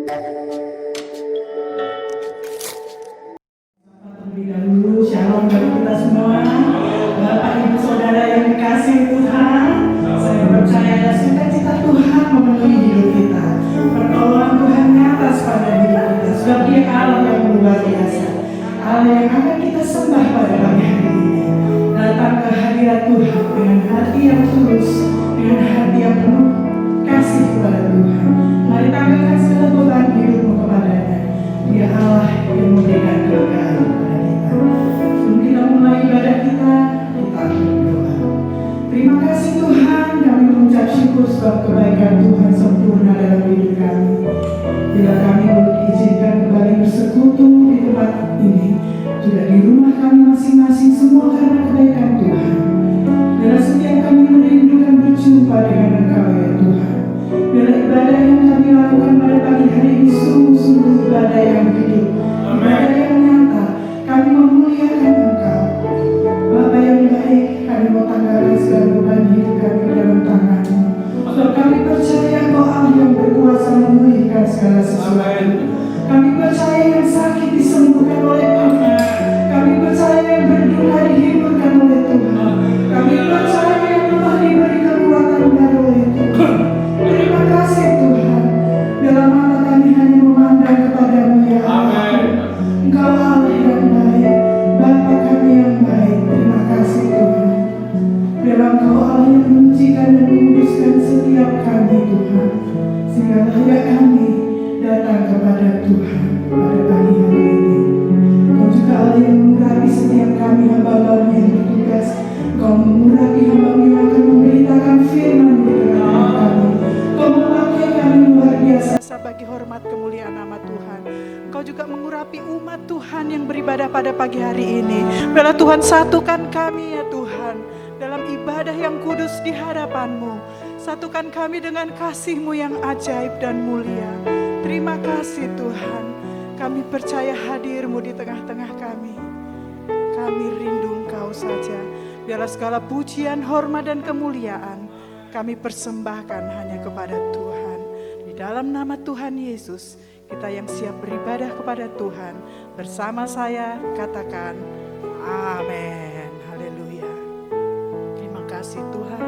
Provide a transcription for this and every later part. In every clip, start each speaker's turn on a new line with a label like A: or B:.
A: Terlebih dahulu, shalom bagi kita semua. Bapak, Ibu, Saudara yang dikasihi Tuhan, saya percaya ada sukacita Tuhan memenuhi hidup kita. Pertolongan Tuhan nyata pada hidup kita, sebab Dia Allah yang luar biasa, Allah yang akan kita sembah pada pagi hari ini. Datang ke hadirat Tuhan dengan hati yang tulus, dengan hati yang penuh kasih kepada Tuhan. Mari tanggalkan segala beban hidupmu kepadanya. Dia Allah yang memberikan keberkahan kepada kita. Sebelum kita mulai ibadah kita berdoa. Terima kasih Tuhan, kami mengucap syukur sebab kebaikan Tuhan sempurna dalam hidup kami. Bila kami boleh diizinkan kembali bersekutu di tempat ini, juga di rumah kami masing-masing, semua karena kebaikan Tuhan. Bila setiap kami merindukan berjumpa dengan Engkau ya Tuhan. Bila ibadah yang kami lakukan pada pagi hari ini sungguh-sungguh ibadah yang hidup, ibadah yang nyata, kami memuliakan Engkau. Bapa yang baik, kami mau tanggalkan segala beban hidup kami dalam tangan-Mu. Sebab kami percaya Engkau Allah yang berkuasa memulihkan segala sesuatu. Kami percaya yang sakit disembuhkan oleh Tuhan. Kami percaya yang berduka dihiburkan oleh Tuhan. Kami percaya yang lemah diberi kekuatan baru oleh Tuhan. Terima kasih Tuhan. Dalam mata kami hanya memandang kepada-Mu ya Allah. Engkau Allah yang baik, Bapa kami yang baik. Terima kasih Tuhan. Dalam Engkau Allah yang menyucikan dan menguduskan setiap kami Tuhan, sehingga layak kami datang kepada Tuhan pada pagi hari ini. Engkau juga Allah yang mengurapi setiap kami hamba-Mu yang bertugas. Engkau mengurapi hamba-Mu yang akan memberitakan firman-Mu di tengah kami. Engkau memakai kami luar biasa bagi hormat kemuliaan nama Tuhan. Engkau juga mengurapi umat Tuhan yang beribadah pada pagi hari ini. Biarlah Tuhan satukan kami ya Tuhan dalam ibadah yang kudus di hadapan-Mu. Satukan kami dengan kasih-Mu yang ajaib dan mulia. Terima kasih Tuhan. Kami percaya hadir-Mu di tengah-tengah kami. Kami rindu Engkau saja. Biarlah segala pujian, hormat dan kemuliaan kami persembahkan hanya kepada Tuhan. Di dalam nama Tuhan Yesus, kita yang siap beribadah kepada Tuhan, bersama saya katakan amin. Haleluya. Terima kasih Tuhan.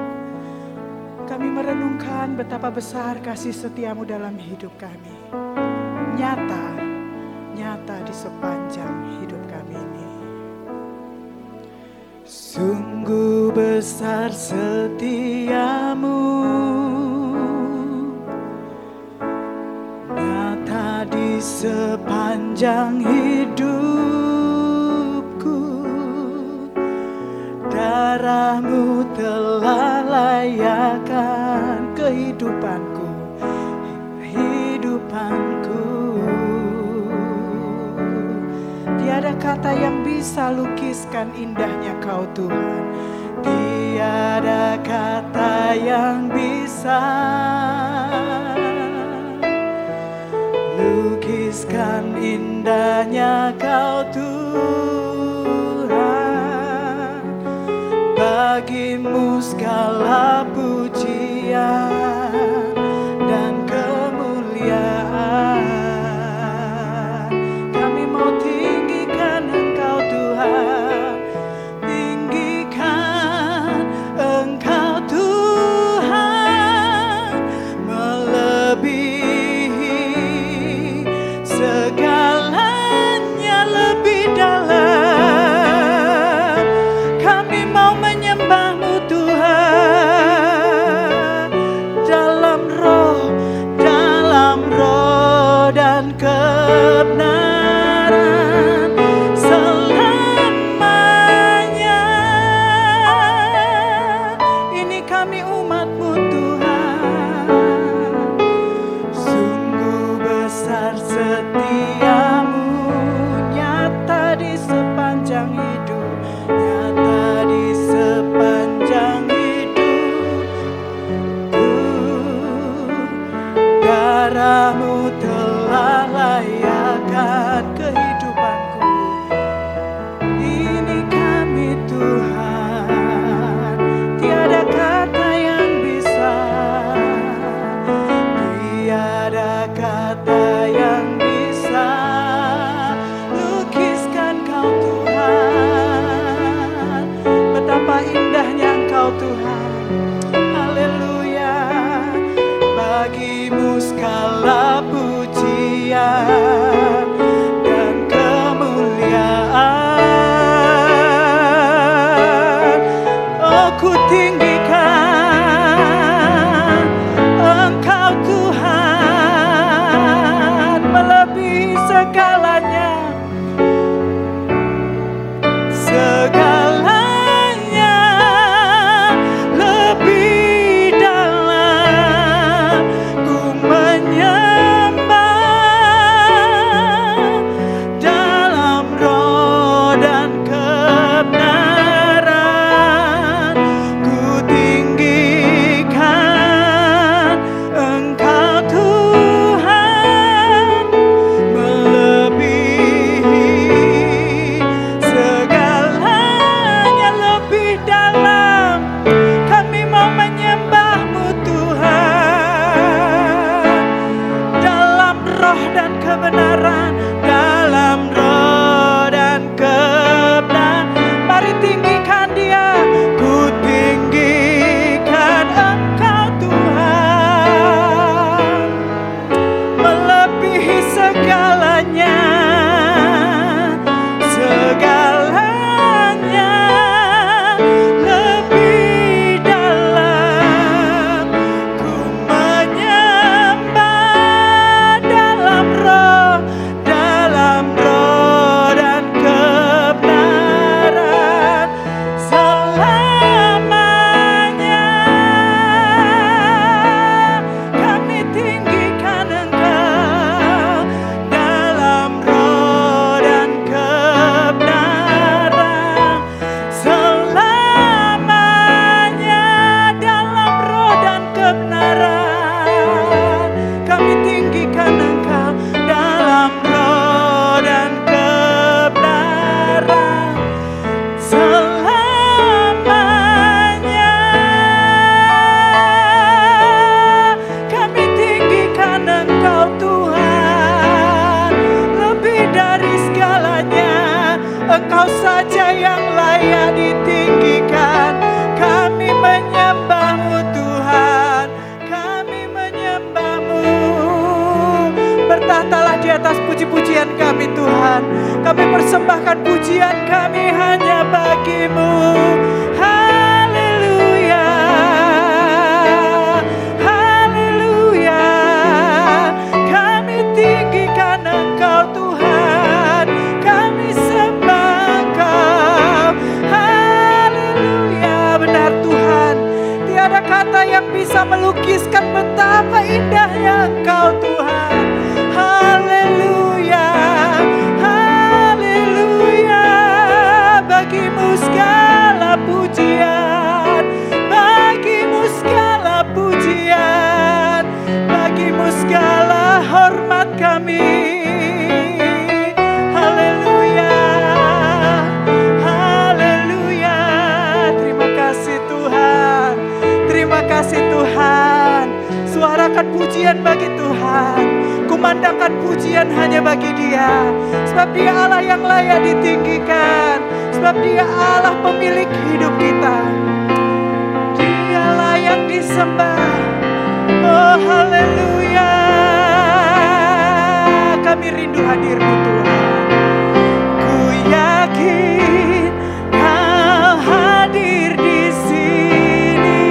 A: Kami merenungkan betapa besar kasih setia-Mu dalam hidup kami. Nyata di sepanjang hidup kami ini. Sungguh besar setia-Mu, nyata di sepanjang hidupku. Darah-Mu telah layakkan kehidupanku. Tiada kata yang bisa lukiskan indahnya Kau Tuhan. Tiada kata yang bisa lukiskan indahnya Kau Tuhan. Bagi-Mu segala pujian dan kemuliaan. Kami mau tinggikan Engkau Tuhan, tinggikan Engkau Tuhan, melebihi segalanya lebih dalam. Kami mau menyembah-Mu Tuhan, dalam roh dan kebenaran selamanya. Ini kami umat-Mu Tuhan. Sungguh besar setia-Mu, nyata di sepanjang hidup, nyata di sepanjang hidupku. Darah-Mu telah layakkan kehidupanku. Ini kami Tuhan, tiada kata yang bisa, tiada kata yang Tuhan. Haleluya. Bagimu segala pujian dan kemuliaan. Oh, ku tinggikan Engkau Tuhan, melebihi segalanya. Segalanya lebih dalam ku menyembah dalam roh dan kebenaran. Ku tinggikan Engkau Tuhan, melebihi segalanya lebih dalam. Kami mau menyembah-Mu Tuhan dalam roh dan kebenaran, dalam roh dan kebenaran. Mari tinggikan Dia. Ku tinggikan Engkau Tuhan, melebihi segalanya. Segalanya lebih dalam ku menyembah dalam roh dan kebenaran selamanya. Kami tinggikan Engkau dalam roh dan kebenaran selamanya, dalam roh dan kebenaran. Kami tinggikan Engkau dalam roh dan kebenaran selamanya. Kami tinggikan Engkau Tuhan, lebih dari segalanya. Engkau saja yang layak ditinggikan. Kami menyembah-Mu Tuhan, kami menyembah-Mu. Bertahtalah di atas puji-pujian kami Tuhan. Kami persembahkan pujian kami hanya bagi-Mu. Haleluya, haleluya. Kami tinggikan Engkau Tuhan, kami sembah Engkau. Haleluya. Benar Tuhan, tiada kata yang bisa melukiskan betapa indahnya Engkau Tuhan. Haleluya, haleluya. Bagimu segala pujian, bagimu segala pujian, bagimu segala hormat kami. Haleluya, haleluya. Terima kasih Tuhan, terima kasih Tuhan. Suarakan pujian bagi Tuhan, kumandangkan pujian hanya bagi Dia. Sebab Dia Allah yang layak ditinggikan, sebab Dia Allah pemilik hidup kita. Dia layak disembah. Oh haleluya. Kami rindu hadir-Mu Tuhan. Ku yakin Kau hadir di sini.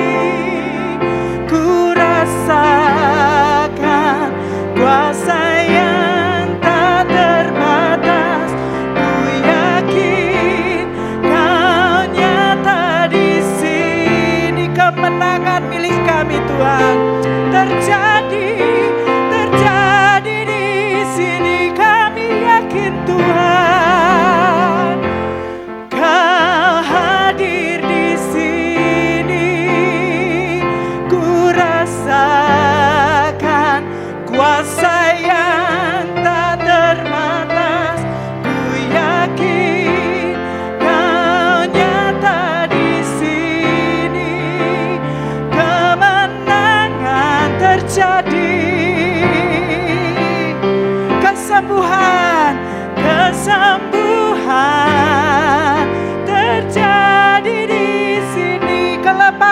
A: Ku rasakan kuasa yang tak terbatas. Ku yakin Kau nyata di sini. Kemenangan milik kami Tuhan. Terjadi di sini. Kami yakin Tuhan, Kau hadir di sini. Ku rasakan kuasa yang tak terbatas. Ku yakin Kau nyata di sini. Kemenangan terjadi. Kesembuhan terjadi di sini. Kelepasan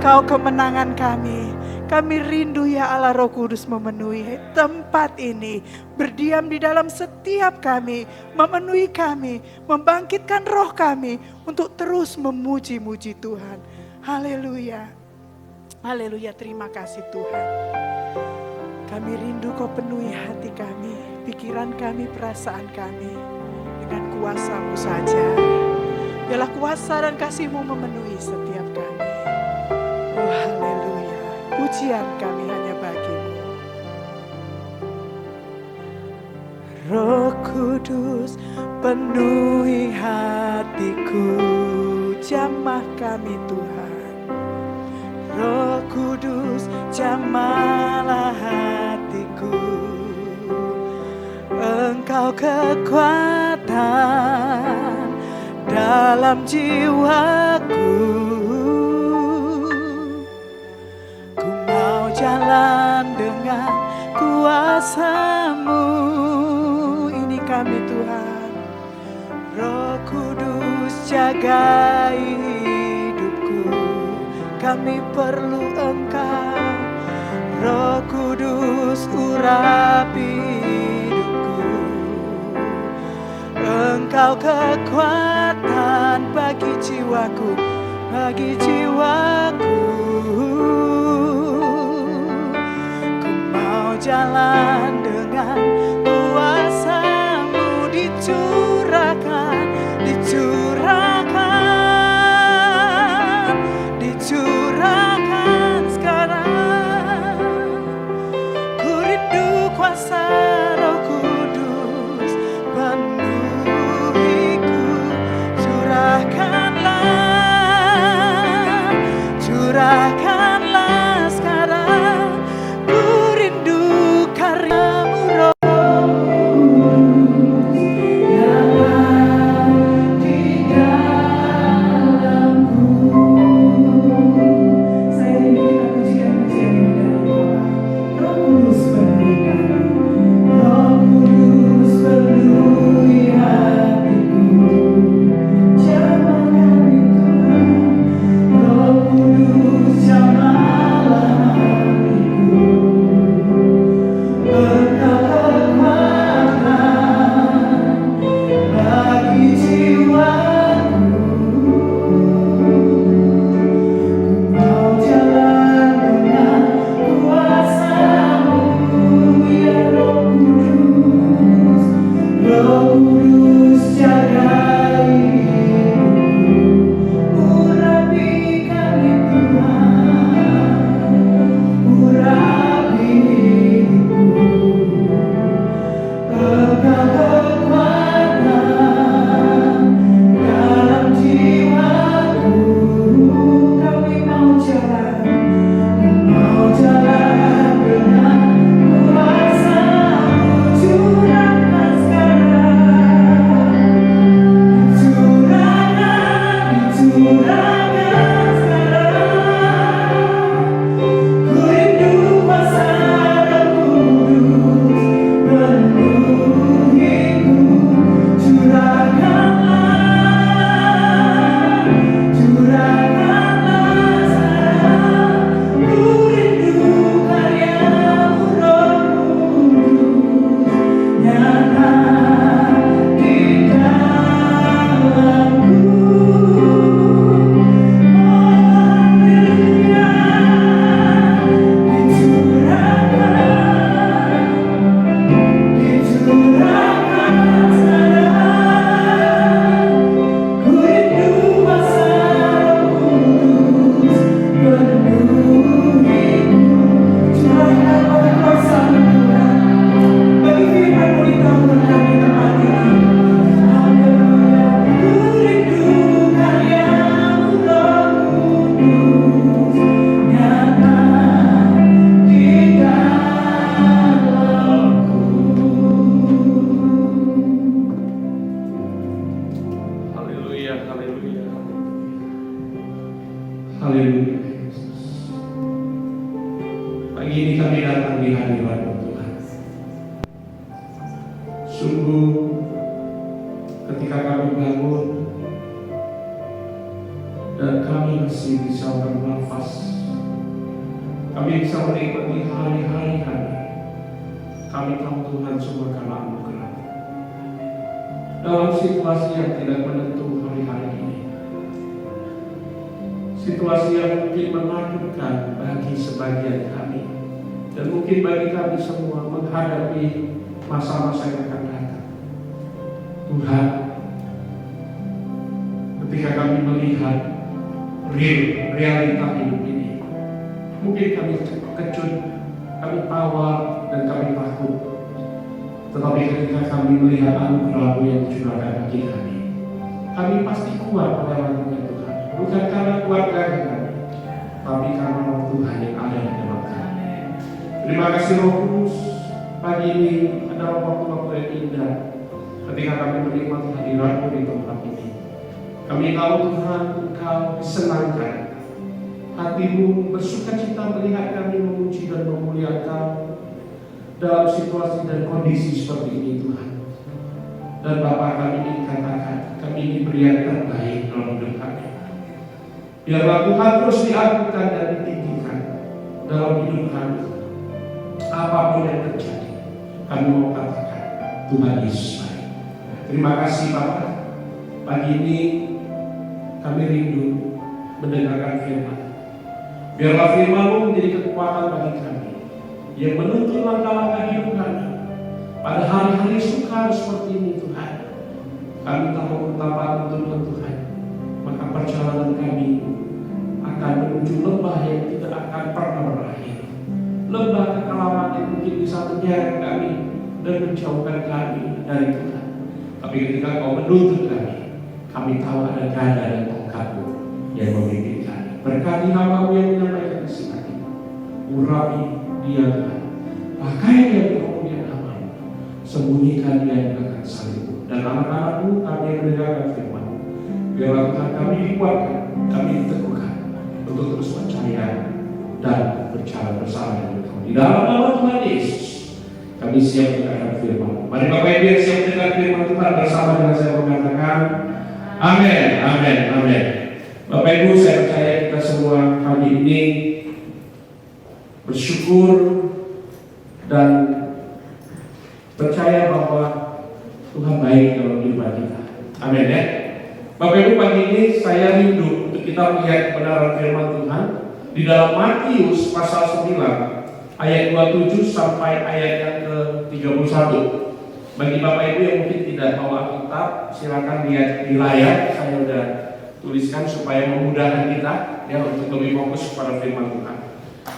A: Engkau kemenangan kami. Kami rindu ya Allah Roh Kudus memenuhi tempat ini. Berdiam di dalam setiap kami. Memenuhi kami. Membangkitkan roh kami. Untuk terus memuji-muji Tuhan. Haleluya. Haleluya, terima kasih Tuhan. Kami rindu Kau penuhi hati kami. Pikiran kami, perasaan kami. Dengan kuasa-Mu saja. Biarlah kuasa dan kasih-Mu memenuhi setiap kami. Oh haleluya. Pujian kami hanya bagi-Mu. Roh Kudus penuhi hatiku, jamah kami Tuhan. Roh Kudus jamahlah hatiku, Engkau kekuatan dalam jiwaku. Jalan dengan kuasa-Mu, ini kami Tuhan. Roh Kudus jagai hidupku, kami perlu Engkau. Roh Kudus urapi hidupku, Engkau kekuatan bagi jiwaku, bagi jiwaku. Jalan dengan kuasa-Mu, dicurahkan, dicurahkan, dicurahkan sekarang. Ku rindu kuasa Roh Kudus penuhiku, curahkanlah, curahkanlah sekarang. Ku rindu karya-Mu Roh yang di dalamku. Saya rindu kita pujikan-pujian ini dari bawah. Roh Kudus penuhi kami. Roh Kudus penuhi hatiku, jamah kami Tuhan. Roh Kudus jamahlah hatiku, Engkau kekuatan bagi jiwaku. Mau jalan dengan kuasa-Mu, ya Roh Kudus. Roh Kudus jagai hidupku, urapi kami Tuhan, urapi hidupku. Engkau kekuatan dalam jiwaku, kami mau jalan dengan kuasa-Mu, curahkan sekarang, dicurahkan, dicurahkan sekarang. Ku rindu kuasa Roh Kudus penuhiku, curahkanlah, curahkanlah sekarang. Ku rindu karya-Mu Roh Kudus nyata di dalamku. Haleluya, dicurahkan, dicurahkan sekarang. Ku rindu kuasa Roh Kudus penuhiku, curahkan oleh kuasa-Mu Tuhan, bagi firman-Mu ditaburkan di tempat ini. Haleluya, ku rindu karya-Mu Roh Kudus nyata di dalamku.
B: Haleluya, haleluya, haleluya. Pagi ini kami datang di hadirat-Mu Tuhan. Sungguh ketika kami bangun dan kami masih bisa bernafas, Kami bisa menikmati hari-hari kami. Kami tahu Tuhan semua karena anugerah. Dalam situasi yang tidak menentu hari-hari ini, situasi yang mungkin menakutkan bagi sebagian kami, dan mungkin bagi kami semua menghadapi masa-masa yang akan datang. Tuhan, ketika kami melihat realita hidup ini, mungkin kami terkejut, kami tawar, dan kami takut. Tetapi ketika kami melihat anugerah yang dicurahkan bagi kami pasti kuat melewatinya Tuhan. Bukan karena keluarga kami, tapi karena Tuhan yang ada di dalam kami. Terima kasih Roh Kudus. Pagi ini adalah waktu-waktu yang indah ketika kami menikmati hadirat-Mu di tempat ini. Kami tahu Tuhan, Engkau disenangkan, hati-Mu bersukacita melihat kami memuji dan memuliakan dalam situasi dan kondisi seperti ini Tuhan. Dan Bapa, kami ingin katakan, kami ingin beri yang terbaik dalam hidup kami. Biarlah Tuhan terus diagungkan dan ditinggikan dalam hidup kami. Apapun yang terjadi, kami mau katakan Tuhan Yesus baik. Terima kasih Bapa. Pagi ini kami rindu mendengarkan firman. Biarlah firman-Mu menjadi kekuatan bagi kami, yang menuntun langkah-langkah hidup kami pada hari-hari sukar seperti ini Tuhan. Kami tahu betapa tuntunan Tuhan, maka perjalanan kami akan menuju lembah yang tidak akan pernah berakhir. Lembah kekelaman yang mungkin bisa menyeret kami dan menjauhkan kami dari Tuhan. Tapi ketika Kau menuntut kami tahu ada gada dan tongkat-Mu yang memimpin kami. Berkati hamba-Mu yang menyampaikan isi hati. Urapi dia Tuhan, pakai dia di kemuliaan nama-Mu, sembunyikan dia di belakang salib-Mu, dan anak-anak-Mu kami yang mendengarkan firman-Mu. Biarlah Tuhan kami dikuatkan, kami diteguhkan untuk terus percaya dan berjalan bersama dengan Kau. Di dalam nama Tuhan Yesus, kami siap mendengarkan firman-Mu. Mari Bapak Ibu yang siap mendengar firman Tuhan bersama dengan saya mengatakan, amin, amin, amin. Bapak Ibu, saya percaya kita semua kali ini bersyukur dan percaya bahwa Tuhan baik dalam kehidupan kita. Amin ya. Bapak Ibu, pagi ini saya rindu untuk kita melihat kebenaran firman Tuhan di dalam Matius pasal 9 ayat 27 sampai ayat yang ke-31. Bagi Bapak Ibu yang mungkin tidak bawa Alkitab, silakan lihat di layar. Saya sudah tuliskan supaya memudahkan kita ya untuk lebih fokus kepada firman Tuhan.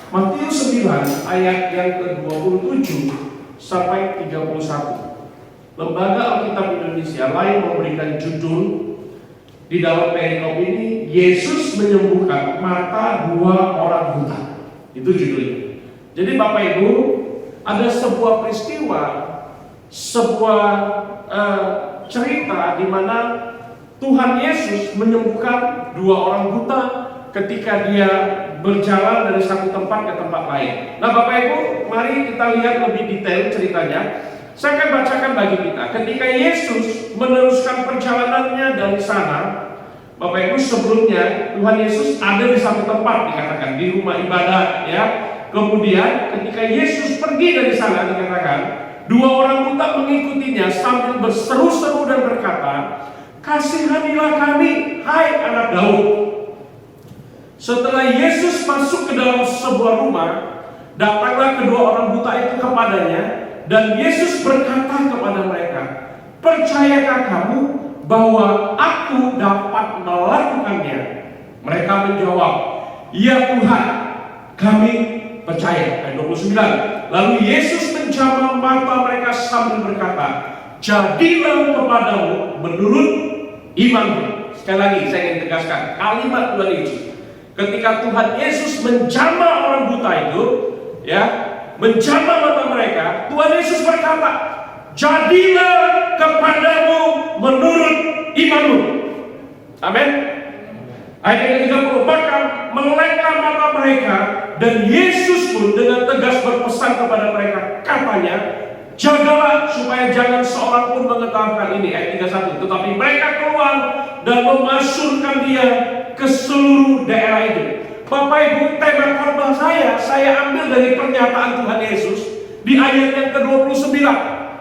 B: Matius 9 ayat yang ke-27 sampai 31. Lembaga Alkitab Indonesia lain memberikan judul di dalam perikop ini, Yesus menyembuhkan mata 2 orang buta. Itu judulnya. Jadi Bapak Ibu, ada sebuah peristiwa, sebuah cerita di mana Tuhan Yesus menyembuhkan 2 orang buta ketika dia berjalan dari satu tempat ke tempat lain. Nah Bapak Ibu, mari kita lihat lebih detail ceritanya. Saya akan bacakan bagi kita. Ketika Yesus meneruskan perjalanannya dari sana, Bapak Ibu, sebelumnya Tuhan Yesus ada di satu tempat, dikatakan di rumah ibadat ya. Kemudian ketika Yesus pergi dari sana, dikatakan 2 orang buta mengikutinya sambil berseru-seru dan berkata, "Kasihanilah kami, hai anak Daud." Setelah Yesus masuk ke dalam sebuah rumah, datanglah kedua orang buta itu kepadanya, dan Yesus berkata kepada mereka, "Percayakah kamu bahwa aku dapat melakukannya?" Mereka menjawab, "Ya Tuhan, kami percaya." Ayat 29. Lalu Yesus menjamah mata mereka sambil berkata, "Jadilah kepadamu menurut imanmu." Sekali lagi saya ingin tegaskan kalimat Tuhan Yesus. Ketika Tuhan Yesus menjamah orang buta itu, ya, menjamah mata mereka, Tuhan Yesus berkata, "Jadilah kepadamu menurut imanmu." Amin. Ayat yang ke-30, maka meleklah mata mereka, dan Yesus pun dengan tegas berpesan kepada mereka, katanya, "Jagalah supaya jangan seorang pun mengetahui ini." Ayat 31, tetapi mereka keluar dan memasyurkan dia ke seluruh daerah itu. Bapak Ibu, tema khotbah saya
C: saya ambil dari pernyataan Tuhan Yesus di ayat yang ke-29,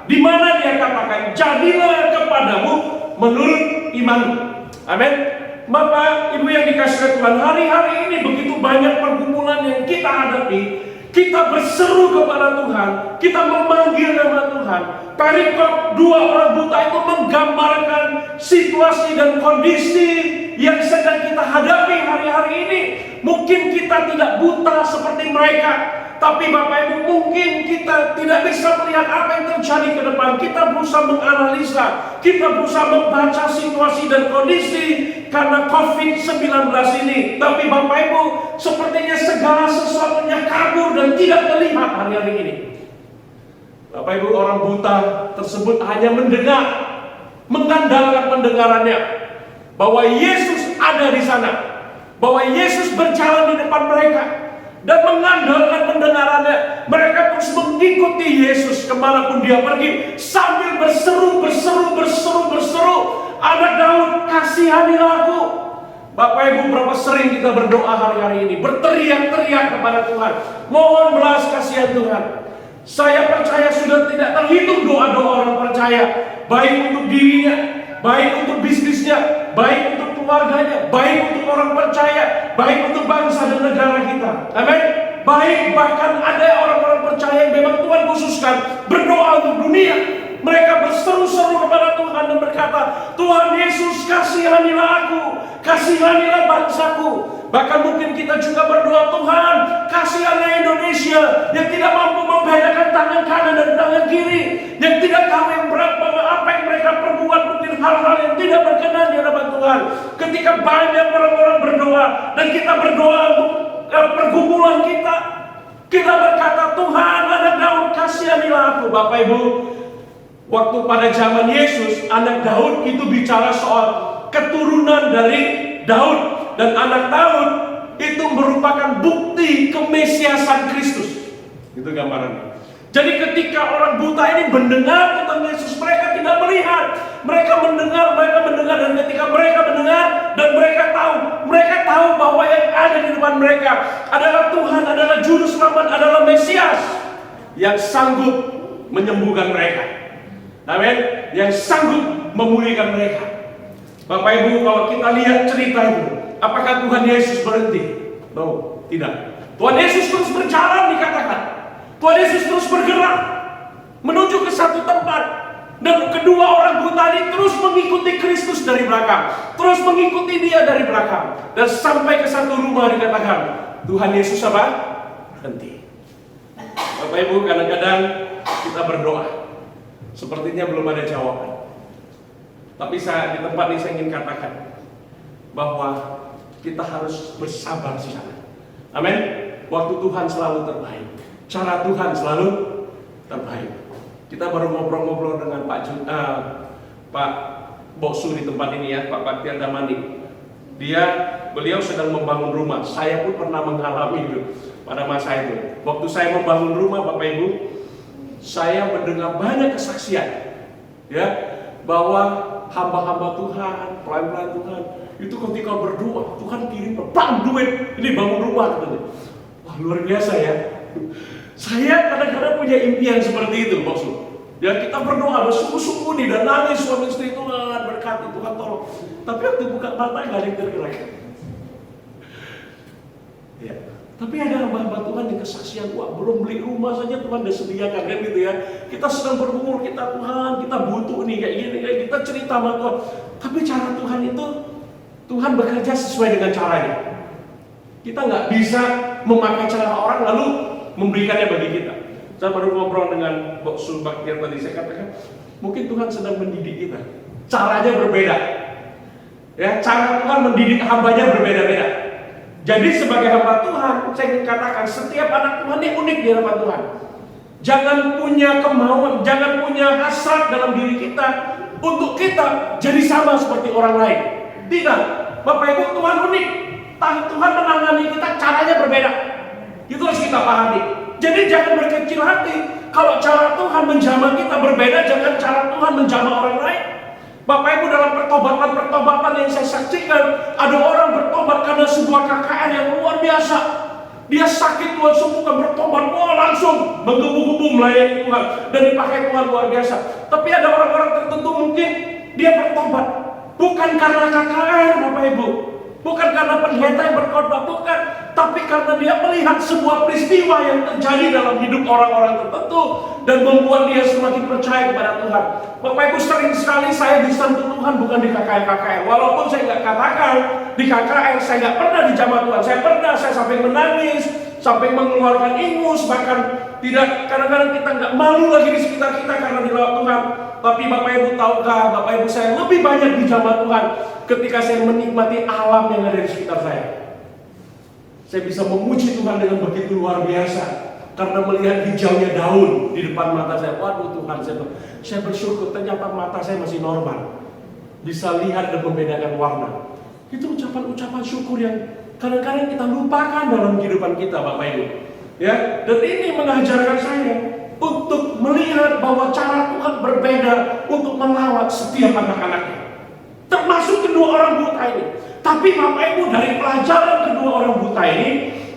C: di mana dia katakan, jadilah kepadamu menurut imanmu. Amin. Bapak, Ibu yang dikasihi Tuhan, hari-hari ini begitu banyak pergumulan yang kita hadapi. Kita berseru kepada Tuhan, kita memanggil nama Tuhan. Perikop 2 orang buta itu menggambarkan situasi dan kondisi yang sedang kita hadapi hari-hari ini. Mungkin kita tidak buta seperti mereka, tapi Bapak Ibu, mungkin kita tidak bisa melihat apa yang terjadi ke depan. Kita berusaha menganalisa, kita berusaha membaca situasi dan kondisi karena COVID-19 ini. Tapi Bapak Ibu, sepertinya segala sesuatunya kabur dan tidak terlihat hari-hari ini. Bapak Ibu, orang buta tersebut hanya mendengar, mengandalkan pendengarannya, bahwa Yesus ada di sana, bahwa Yesus berjalan di depan mereka, dan mengandalkan pendengarannya. Mereka terus mengikuti Yesus kemanapun dia pergi, sambil berseru, anak Daud, kasihanilah aku. Bapak Ibu, berapa sering kita berdoa hari-hari ini, berteriak-teriak kepada Tuhan, mohon belas kasihan Tuhan. Saya percaya sudah tidak terhitung doa-doa orang percaya, baik untuk dirinya, baik untuk bisnisnya, baik untuk keluarganya, baik untuk orang percaya, baik untuk bangsa dan negara kita. Amin. Baik, bahkan ada orang-orang percaya yang memang Tuhan khususkan berdoa untuk dunia. Mereka berseru-seru kepada Tuhan dan berkata, Tuhan Yesus, kasihanilah aku, kasihanilah bangsaku. Bahkan mungkin kita juga berdoa, Tuhan kasihanlah Indonesia yang tidak mampu membedakan tangan kanan dan tangan kiri, yang tidak tahu yang apa yang mereka perbuat, mungkin hal-hal yang tidak berkenan di hadapan Tuhan. Ketika banyak orang-orang berdoa dan kita berdoa untuk pergumulan kita berkata, Tuhan anak Daud, kasihanilah aku. Bapak Ibu, waktu pada zaman Yesus, anak Daud itu bicara soal keturunan dari Daud. Dan anak Daud itu merupakan bukti kemesiasan Kristus. Itu gambarannya. Jadi ketika orang buta ini mendengar tentang Yesus, mereka tidak melihat. Mereka mendengar, dan ketika mereka mendengar dan mereka tahu bahwa yang ada di depan mereka adalah Tuhan, adalah Juru Selamat, adalah Mesias yang sanggup menyembuhkan mereka. Amin. Yang sanggup memulihkan mereka. Bapak Ibu, kalau kita lihat cerita itu, apakah Tuhan Yesus berhenti? No, tidak. Tuhan Yesus terus berjalan, dikatakan. Tuhan Yesus terus bergerak menuju ke satu tempat. Dan kedua orang buta ini terus mengikuti Kristus dari belakang. Terus mengikuti dia dari belakang. Dan sampai ke satu rumah, dikatakan Tuhan Yesus apa? Berhenti. Bapak Ibu, kadang-kadang kita berdoa, sepertinya belum ada jawaban. Tapi di tempat ini saya ingin katakan bahwa kita harus bersabar di sana. Amin. Waktu Tuhan selalu terbaik, cara Tuhan selalu terbaik. Kita baru ngobrol-ngobrol dengan Pak Boksu di tempat ini ya, Pak Baktiar Damani. Beliau sedang membangun rumah. Saya pun pernah mengalami itu pada masa itu. Waktu saya membangun rumah, Bapak Ibu, saya mendengar banyak kesaksian, ya, bahwa hamba-hamba Tuhan, pelayan-pelayan Tuhan itu ketika berdoa, Tuhan kirim duit, ini bangun rumah katanya. Wah, luar biasa ya. Saya kadang-kadang punya impian seperti itu, maksud. Ya, kita berdoa bersungguh-sungguh nih dan nangis suami istri, Tuhan berkati, Tuhan tolong. Tapi waktu buka mata nggak ada yang tergerak. Ya. Tapi ada hamba-hamba Tuhan yang kesaksian, wah belum beli rumah saja Tuhan udah sediakan, kan gitu ya. Kita sedang bergumul, Tuhan kita butuh nih kayak gini, kayak kita cerita sama Tuhan. Tapi cara Tuhan itu, Tuhan bekerja sesuai dengan caranya. Kita nggak bisa memakai cara orang lalu memberikannya bagi kita. Saya baru ngobrol dengan Boksu Baktiar tadi, saya katakan mungkin Tuhan sedang mendidik kita. Caranya berbeda. Ya, cara Tuhan mendidik hambanya berbeda-beda. Jadi sebagai hamba Tuhan, saya ingin katakan setiap anak Tuhan ini unik di hadapan Tuhan. Jangan punya kemauan, jangan punya hasrat dalam diri kita untuk kita jadi sama seperti orang lain. Tidak, Bapak Ibu, Tuhan unik. Tuhan menangani kita caranya berbeda. Itu harus kita pahami. Jadi jangan berkecil hati. Kalau cara Tuhan menjamah kita berbeda, jangan cara Tuhan menjamah orang lain. Bapak Ibu, dalam pertobatan yang saya saksikan, ada orang bertobat karena sebuah KKR yang luar biasa. Dia sakit, Tuhan sembuhkan, bertobat, langsung menggebu-gebu melayani Tuhan dan dipakai Tuhan luar biasa. Tapi ada orang-orang tertentu mungkin dia bertobat bukan karena KKR, Bapak Ibu, bukan karena pendeta yang berkhotbah, bukan, tapi karena dia melihat sebuah peristiwa yang terjadi dalam hidup orang-orang tertentu dan membuat dia semakin percaya kepada Tuhan. Bapak Ibu, sering sekali saya disentuh Tuhan bukan di KKR, walaupun saya nggak katakan di KKR, saya nggak pernah di jamaah Tuhan. Saya sampai menangis, sampai mengeluarkan ingus, bahkan tidak, kadang-kadang kita nggak malu lagi di sekitar kita karena dilawat Tuhan. Tapi Bapak Ibu tahukah, Bapak Ibu, saya lebih banyak di jamaah Tuhan ketika saya menikmati alam yang ada di sekitar saya. Saya bisa memuji Tuhan dengan begitu luar biasa karena melihat hijaunya daun di depan mata saya. Waduh Tuhan, saya bersyukur ternyata mata saya masih normal, bisa lihat dan membedakan warna. Itu ucapan-ucapan syukur yang kadang-kadang kita lupakan dalam kehidupan kita, Bapak Ibu. Ya, dan ini mengajarkan saya untuk melihat bahwa cara Tuhan berbeda untuk melawat setiap anak-anaknya, termasuk kedua orang buta ini. Tapi Bapak Ibu, dari pelajaran kedua orang buta ini,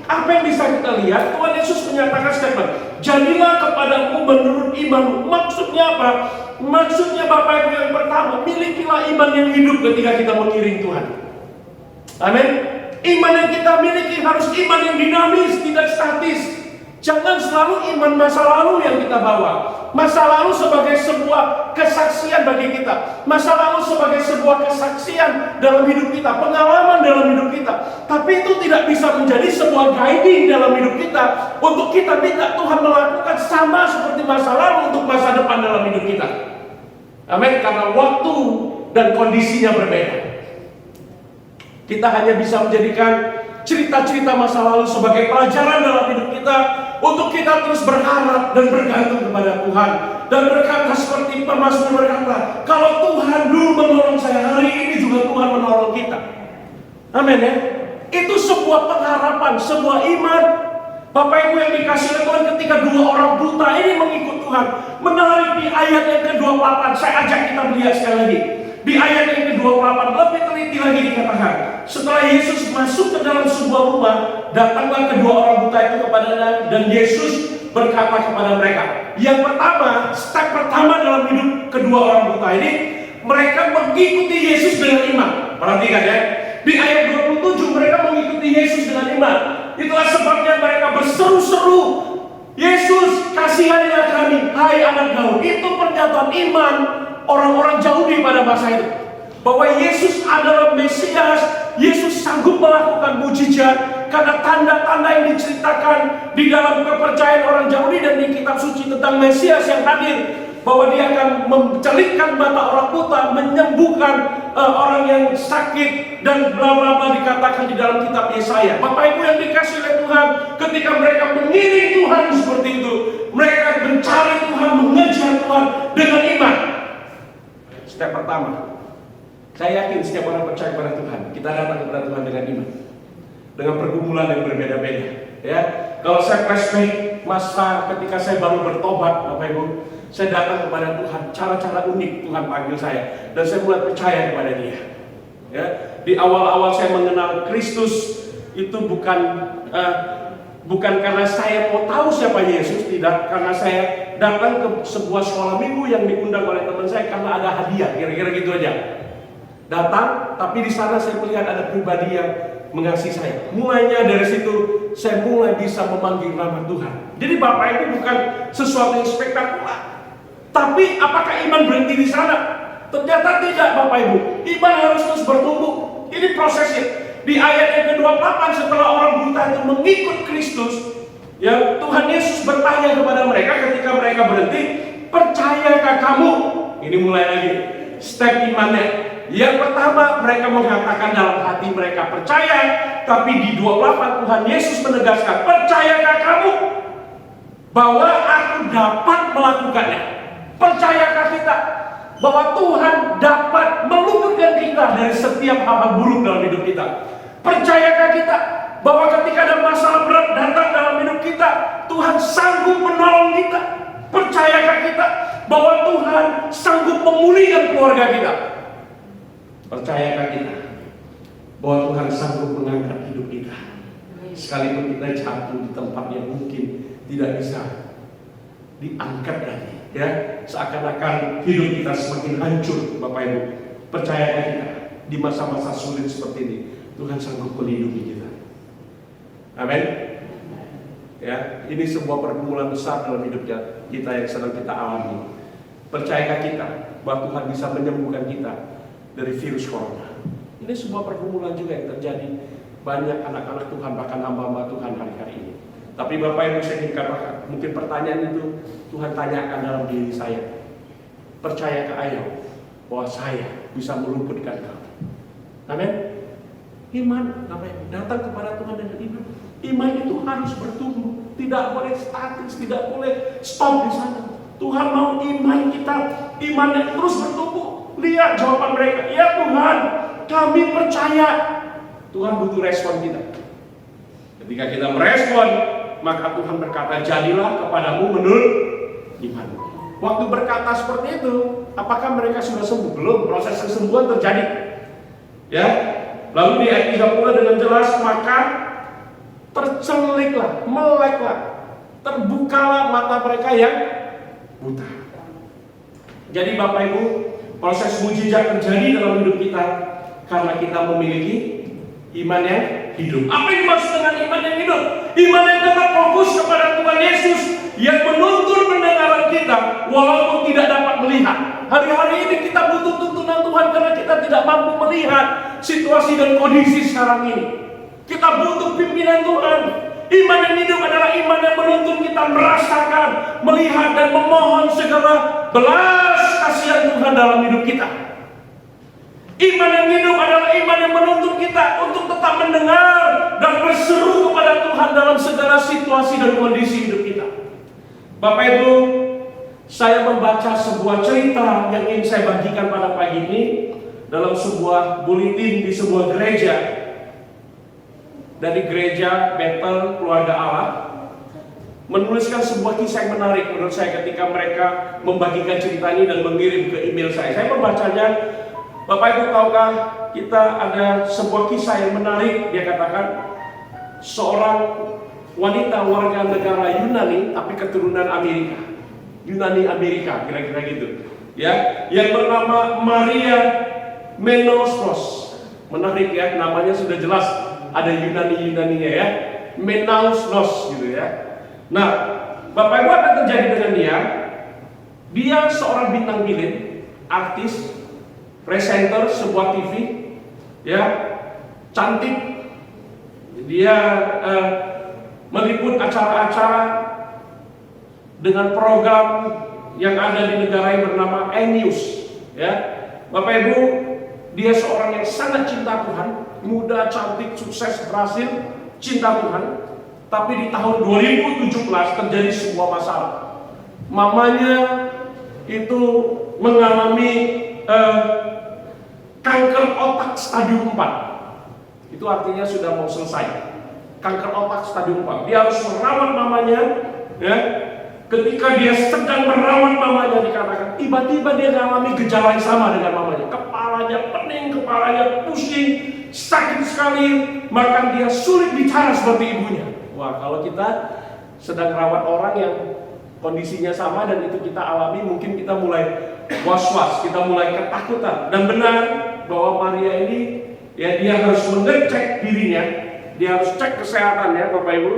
C: apa yang bisa kita lihat? Tuhan Yesus menyatakan statement, jadilah kepadamu menurut imanmu. Maksudnya apa? Maksudnya Bapak Ibu, yang pertama, milikilah iman yang hidup ketika kita mengiring Tuhan. Amin. Iman yang kita miliki harus iman yang dinamis, tidak statis. Jangan selalu iman masa lalu yang kita bawa. Masa lalu sebagai sebuah kesaksian bagi kita. Masa lalu sebagai sebuah kesaksian dalam hidup kita, pengalaman dalam hidup kita. Tapi itu tidak bisa menjadi sebuah guiding dalam hidup kita untuk kita minta Tuhan melakukan sama seperti masa lalu untuk masa depan dalam hidup kita. Amin. Karena waktu dan kondisinya berbeda. Kita hanya bisa menjadikan cerita-cerita masa lalu sebagai pelajaran dalam hidup kita untuk kita terus berharap dan bergantung kepada Tuhan dan berkata seperti pemazmur berkata, kalau Tuhan dulu menolong saya, hari ini juga Tuhan menolong kita. Amin ya. Itu sebuah pengharapan, sebuah iman. Bapak Ibu yang dikasih oleh Tuhan, ketika dua orang buta ini mengikut Tuhan, menarik di ayat yang ke-28, saya ajak kita melihat sekali lagi. Di ayat yang ke-28 lebih teliti lagi dikatakan, setelah Yesus masuk ke dalam sebuah rumah, datanglah kedua orang buta itu kepadanya dan Yesus berkata kepada mereka. Yang pertama, step pertama dalam hidup kedua orang buta ini, mereka mengikuti Yesus dengan iman. Perhatikan ya, di ayat 27 mereka mengikuti Yesus dengan iman. Itulah sebabnya mereka berseru-seru, Yesus kasihanilah kami, hai anak Daud. Itu pernyataan iman orang-orang Yahudi pada masa itu, bahwa Yesus adalah Mesias. Yesus sanggup melakukan mujizat karena tanda-tanda yang diceritakan di dalam kepercayaan orang Yahudi dan di kitab suci tentang Mesias yang hadir, bahwa dia akan mencelitkan mata orang buta, menyembuhkan orang yang sakit, dan bla bla bla dikatakan di dalam kitab Yesaya. Bapak Ibu yang dikasih oleh Tuhan, ketika mereka mengiring Tuhan seperti itu, mereka mencari Tuhan, mengejar Tuhan dengan iman. Step pertama, saya yakin setiap orang percaya kepada Tuhan, kita datang kepada Tuhan dengan iman, dengan pergumulan yang berbeda-beda. Ya, kalau saya flashback masa ketika saya baru bertobat, Bapak Ibu, saya datang kepada Tuhan, cara-cara unik Tuhan panggil saya, dan saya mulai percaya kepada Dia. Ya, di awal-awal saya mengenal Kristus itu bukan karena saya mau tahu siapa Yesus, tidak, karena saya datang ke sebuah sekolah minggu yang diundang oleh teman saya karena ada hadiah, kira-kira gitu aja. Datang, tapi di sana saya melihat ada pribadi yang mengasihi saya. Mulainya dari situ, saya mulai bisa memanggil nama Tuhan. Jadi Bapak itu bukan sesuatu yang spektakuler. Tapi apakah iman berhenti di sana? Ternyata tidak, Bapak Ibu. Iman harus terus bertumbuh. Ini prosesnya. Di ayat yang ke-28, setelah orang buta itu mengikut Kristus, ya, Tuhan Yesus bertanya kepada mereka ketika mereka berhenti, percayakah kamu? Ini mulai lagi step imannya. Yang pertama, mereka mengatakan dalam hati mereka percaya, tapi di 28 Tuhan Yesus menegaskan, percayakah kamu bahwa aku dapat melakukannya? Percayakah kita bahwa Tuhan dapat meluputkan kita dari setiap hal buruk dalam hidup kita? Percayakah kita bahwa ketika ada masalah berat datang dalam hidup kita, Tuhan sanggup menolong kita? Percayakah kita bahwa Tuhan sanggup memulihkan keluarga kita? Percayakah kita bahwa Tuhan sanggup mengangkat hidup kita? sekalipun kita jatuh di tempat yang mungkin tidak bisa diangkat lagi, ya, seakan-akan hidup kita semakin hancur. Bapak Ibu, percayakan kita di masa-masa sulit seperti ini, Tuhan sanggup melindungi kita. Amin. Ya, ini sebuah pergumulan besar dalam hidup kita yang sedang kita alami. Percayakah kita bahwa Tuhan bisa menyembuhkan kita dari virus corona? Ini sebuah pergumulan juga yang terjadi banyak anak-anak Tuhan, bahkan hamba-hamba Tuhan hari-hari ini. Tapi Bapak Ibu, saya ingin katakan, mungkin pertanyaan itu Tuhan tanyakan dalam diri saya. Percayakah ayah bahwa saya bisa meluputkan kamu? Amin. Iman, Bapak Ibu, datang kepada Tuhan dengan iman. Iman itu harus bertumbuh, tidak boleh statis, tidak boleh stop di sana. Tuhan mau iman kita, iman yang terus bertumbuh. Lihat jawaban mereka, ya Tuhan, kami percaya. Tuhan butuh respon kita. Ketika kita merespon, maka Tuhan berkata, jadilah kepadamu menurut iman. Waktu berkata seperti itu, apakah mereka sudah sembuh? Belum, proses kesembuhan terjadi. Ya, lalu di ayat 30 dengan jelas, maka terceliklah, meleklah, terbukalah mata mereka yang buta. Jadi Bapak Ibu, proses mujizat terjadi dalam hidup kita karena kita memiliki iman yang hidup. Apa yang dimaksud dengan iman yang hidup? Iman yang tetap fokus kepada Tuhan Yesus yang menuntun pendengaran kita walaupun tidak dapat melihat. Hari-hari ini kita butuh tuntunan Tuhan karena kita tidak mampu melihat situasi dan kondisi sekarang ini. Kita butuh pimpinan Tuhan. Iman yang hidup adalah iman yang menuntun kita merasakan, melihat dan memohon segala belas kasihan Tuhan dalam hidup kita. Iman yang hidup adalah iman yang menuntun kita untuk tetap mendengar dan berseru kepada Tuhan dalam segala situasi dan kondisi hidup kita. Bapak Ibu, saya membaca sebuah cerita yang ingin saya bagikan pada pagi ini dalam sebuah buletin di sebuah gereja. Dari gereja Bethel Keluarga Allah menuliskan sebuah kisah yang menarik menurut saya ketika mereka membagikan cerita ini dan mengirim ke email saya. Saya membacanya. Bapak Ibu tahukah kita ada sebuah kisah yang menarik. Dia katakan seorang wanita warga negara Yunani tapi keturunan Amerika, Yunani Amerika kira-kira gitu, ya, yang bernama Maria Menounos. Menarik ya, namanya sudah jelas ada Yunani-Yunaninya ya, Menounos gitu ya. Nah, Bapak Ibu, apa yang terjadi dengan dia? Dia seorang bintang film, artis, presenter sebuah TV, ya, cantik. Dia meliput acara-acara dengan program yang ada di negara yang bernama iNews, ya. Bapak Ibu, dia seorang yang sangat cinta Tuhan, muda, cantik, sukses, berhasil, cinta Tuhan. Tapi di tahun 2017 terjadi sebuah masalah. Mamanya itu mengalami kanker otak stadium 4. Itu artinya sudah mau selesai. Kanker otak stadium 4. Dia harus merawat mamanya, ya. Ketika dia sedang merawat mamanya, dikatakan tiba-tiba dia mengalami gejala yang sama dengan mamanya. Kepalanya pening, kepalanya pusing, sakit sekali, bahkan dia sulit bicara seperti ibunya. Wah, kalau kita sedang merawat orang yang kondisinya sama dan itu kita alami, mungkin kita mulai was-was, kita mulai ketakutan. Dan benar bahwa Maria ini, ya, dia harus mengecek dirinya, dia harus cek kesehatannya, Bapak Ibu,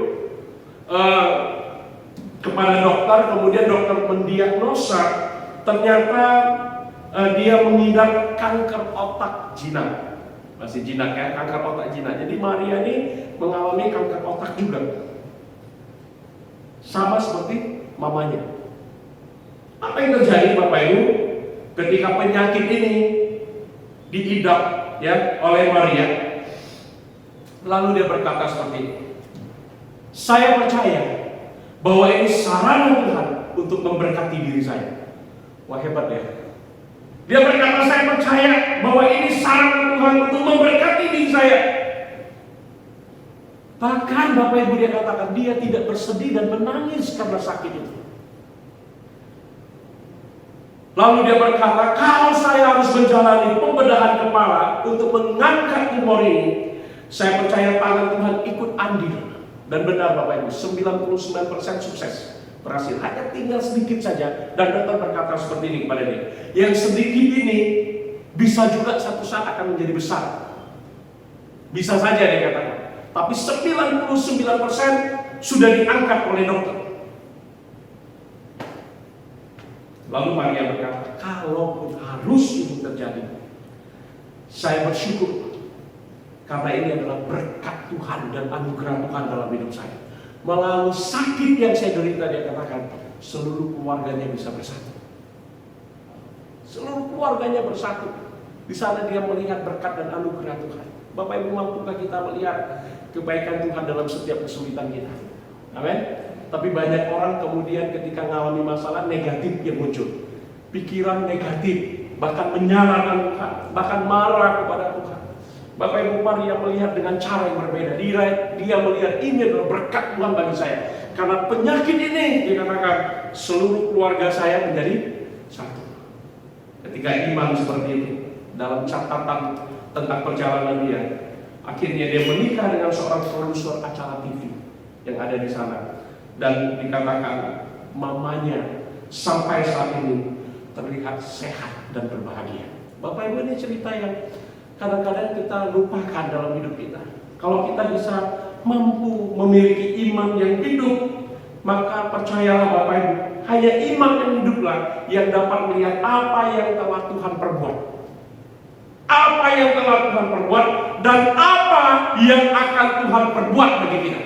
C: kepada dokter. Kemudian dokter mendiagnosa ternyata dia mengidap kanker otak jinak. Masih jinak ya, kanker otak jinak. Jadi Maria ini mengalami kanker otak juga, sama seperti mamanya. Apa yang terjadi Bapak Ibu ketika penyakit ini diidap, ya, oleh Maria? Lalu dia berkata seperti ini, saya percaya bahwa ini sarana Tuhan untuk memberkati diri saya. Wah, hebat ya. Dia berkata, saya percaya bahwa ini sarana Tuhan untuk memberkati diri saya. Bahkan Bapak Ibu, dia katakan dia tidak bersedih dan menangis karena sakit itu. Lalu dia berkata, kalau saya harus menjalani pembedahan kepala untuk mengangkat tumor ini, Saya percaya tangan Tuhan ikut andil. Dan benar Bapak Ibu, 99% sukses, berhasil. Hanya tinggal sedikit saja. Dan dokter berkata seperti ini kepada dia, yang sedikit ini bisa juga satu saat akan menjadi besar. Bisa saja dia katakan. Tapi 99% sudah diangkat oleh dokter. Lalu Maria berkata, kalaupun harus itu terjadi, saya bersyukur karena ini adalah berkat Tuhan dan anugerah Tuhan dalam hidup saya. Melalui sakit yang saya derita, dia katakan, seluruh keluarganya bisa bersatu. Seluruh keluarganya bersatu. Di sana dia melihat berkat dan anugerah Tuhan. Bapak Ibu, mampukah kita melihat kebaikan Tuhan dalam setiap kesulitan kita? Amin. Tapi banyak orang kemudian ketika mengalami masalah negatif yang muncul. Pikiran negatif, bahkan menyalahkan Tuhan, bahkan marah kepada Tuhan. Bapak Ibu, Maria melihat dengan cara yang berbeda. Dia melihat ini adalah berkat Tuhan bagi saya. Karena penyakit ini, dia katakan, seluruh keluarga saya menjadi satu. Ketika iman seperti itu, dalam catatan tentang perjalanan dia, akhirnya dia menikah dengan seorang produser acara TV yang ada di sana. Dan dikatakan, mamanya sampai saat ini terlihat sehat dan berbahagia. Bapak Ibu, ini cerita yang kadang-kadang kita lupakan dalam hidup kita. Kalau kita bisa mampu memiliki iman yang hidup, maka percayalah Bapak Ibu, hanya iman yang hiduplah yang dapat melihat apa yang telah Tuhan perbuat. Apa yang telah Tuhan perbuat dan apa yang akan Tuhan perbuat bagi kita.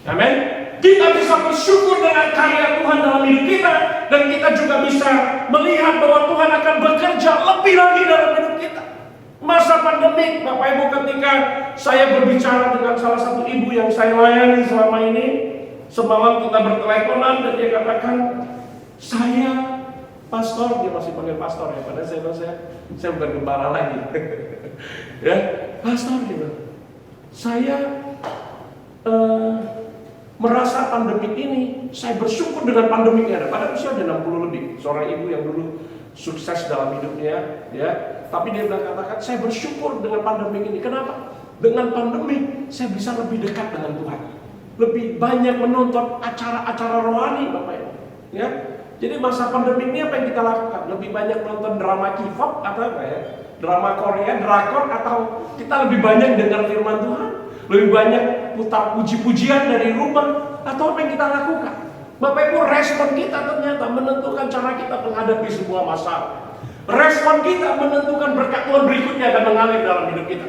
C: Amin. Kita bisa bersyukur dengan karya Tuhan dalam hidup kita, dan kita juga bisa melihat bahwa Tuhan akan bekerja lebih lagi dalam hidup kita. Masa pandemi, Bapak Ibu, ketika saya berbicara dengan salah satu ibu yang saya layani selama ini, semalam kita berteleponan dan dia katakan, saya pastor, dia masih panggil pastor ya, padahal saya bukan gembala lagi. Ya, pastor gitu. Saya merasa pandemik ini, saya bersyukur dengan pandemik yang ada. Pada usia 60 lebih, seorang ibu yang dulu sukses dalam hidupnya, ya. Tapi dia bilang, katakan, saya bersyukur dengan pandemik ini. Kenapa? Dengan pandemik, saya bisa lebih dekat dengan Tuhan. Lebih banyak menonton acara-acara rohani, Bapak Ibu. Ya. Jadi masa pandemik ini apa yang kita lakukan? Lebih banyak menonton drama K-pop atau apa ya? Drama Korea, drakor, atau kita lebih banyak dengar firman Tuhan? Lebih banyak putar puji-pujian dari rumah, atau apa yang kita lakukan? Bapak Ibu, respon kita ternyata menentukan cara kita menghadapi sebuah masalah. Respon kita menentukan berkat Tuhan berikutnya akan mengalir dalam hidup kita.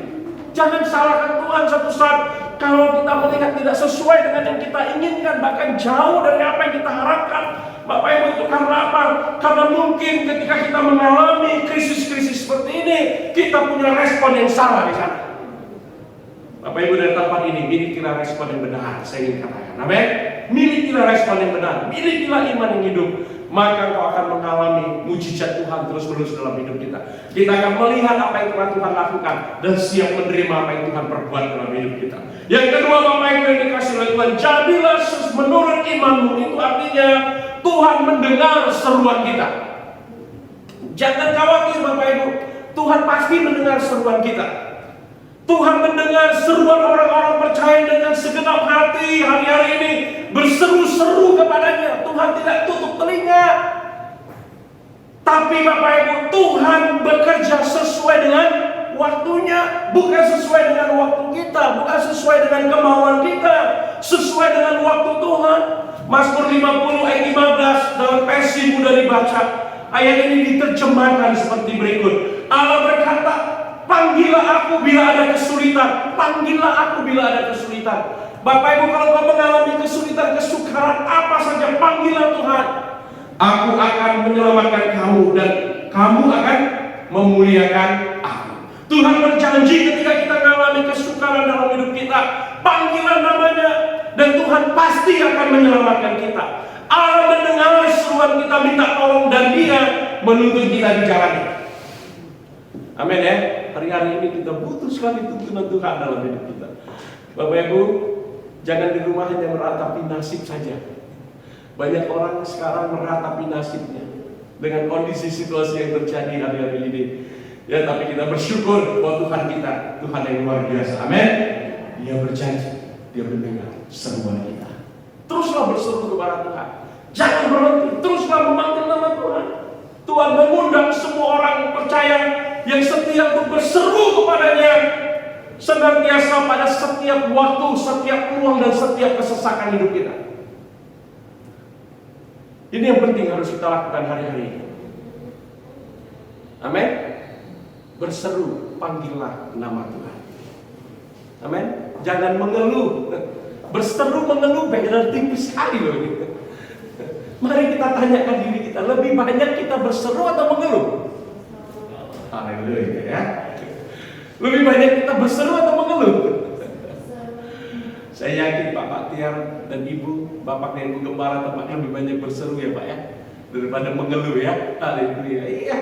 C: Jangan salahkan Tuhan satu saat kalau kita melihat tidak sesuai dengan yang kita inginkan, bahkan jauh dari apa yang kita harapkan. Bapak Ibu, itu karena apa? Karena mungkin ketika kita mengalami krisis-krisis seperti ini, kita punya respon yang salah di sana. Bapak Ibu, dari tempat ini, milikilah respon yang benar, saya ingin katakan. Amin. Milikilah respon yang benar, milikilah iman yang hidup, maka kau akan mengalami mujizat Tuhan terus-menerus dalam hidup kita. Kita akan melihat apa yang telah Tuhan lakukan dan siap menerima apa yang Tuhan perbuat dalam hidup kita. Yang kedua, Bapak Ibu yang dikasih oleh Tuhan, jadilah menurut imanmu. Itu artinya Tuhan mendengar seruan kita. Jangan khawatir Bapak Ibu, Tuhan pasti mendengar seruan kita. Tuhan mendengar seruan orang-orang percaya dengan segenap hati hari-hari ini, berseru-seru kepadanya. Tuhan tidak tutup telinga. Tapi Bapak Ibu, Tuhan bekerja sesuai dengan waktunya, bukan sesuai dengan waktu kita, bukan sesuai dengan kemauan kita, sesuai dengan waktu Tuhan. Mazmur 50 ayat 15 dalam versi mudah dibaca. Ayat ini diterjemahkan seperti berikut. Allah berkata, panggillah aku bila ada kesulitan. Panggillah aku bila ada kesulitan. Bapak Ibu, kalau kau mengalami kesulitan, kesukaran apa saja, panggillah Tuhan. Aku akan menyelamatkan kamu dan kamu akan memuliakan aku. Tuhan berjanji ketika kita mengalami kesukaran dalam hidup kita, panggillah namanya dan Tuhan pasti akan menyelamatkan kita. Allah mendengar seruan kita minta tolong dan Dia menuntun kita di jalannya. Amin ya. Hari-hari ini kita butuh sekali tuntunan Tuhan dalam hidup kita. Bapak Ibu, jangan di rumah hanya meratapi nasib saja. Banyak orang sekarang meratapi nasibnya dengan kondisi situasi yang terjadi hari-hari ini. Ya, tapi kita bersyukur bahwa Tuhan kita, Tuhan yang luar biasa. Amin. Dia berjanji, dia mendengar seruan kita. Teruslah berseru kepada Tuhan. Jangan berhenti, teruslah memanggil nama Tuhan. Tuhan mengundang semua orang percaya yang setia untuk berseru kepadanya senantiasa pada setiap waktu, setiap peluang, dan setiap kesesakan hidup kita. Ini yang penting harus kita lakukan hari-hari ini. Amin. Berseru, panggillah nama Tuhan. Amin. Jangan mengeluh. Berseru mengeluh beda tipis sekali loh ini. Mari kita tanyakan diri kita, lebih banyak kita berseru atau mengeluh? Haleluya ya. Lebih banyak kita berseru atau mengeluh? Saya yakin Pak Baktiar dan Ibu, Bapak dan Ibu Gembala tempatnya lebih banyak berseru ya Pak ya, daripada mengeluh ya. Haleluya. Iya.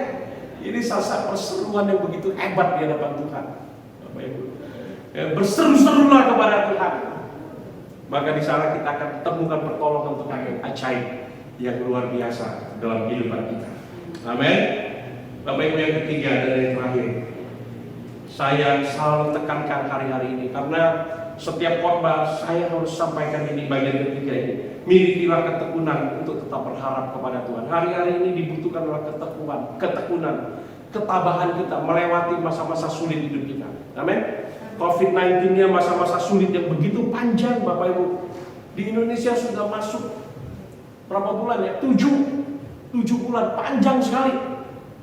C: Ini salah perseruan yang begitu hebat di hadapan Tuhan. Bapak Ibu. Ya, berseru-serulah kepada Tuhan. Maka di sana kita akan temukan pertolongan Tuhan yang ajaib, yang luar biasa dalam kehidupan kita. Amin. Bapak Ibu, yang ketiga dan yang terakhir, saya selalu tekankan hari-hari ini karena setiap khotbah saya harus sampaikan ini, bagian ketiga ini. Milikilah ketekunan untuk tetap berharap kepada Tuhan. Hari-hari ini dibutuhkan oleh ketekunan, ketabahan kita melewati masa-masa sulit hidup kita. Amin. COVID-19-nya masa-masa sulit yang begitu panjang Bapak Ibu. Di Indonesia sudah masuk berapa bulan ya? 7 bulan, panjang sekali.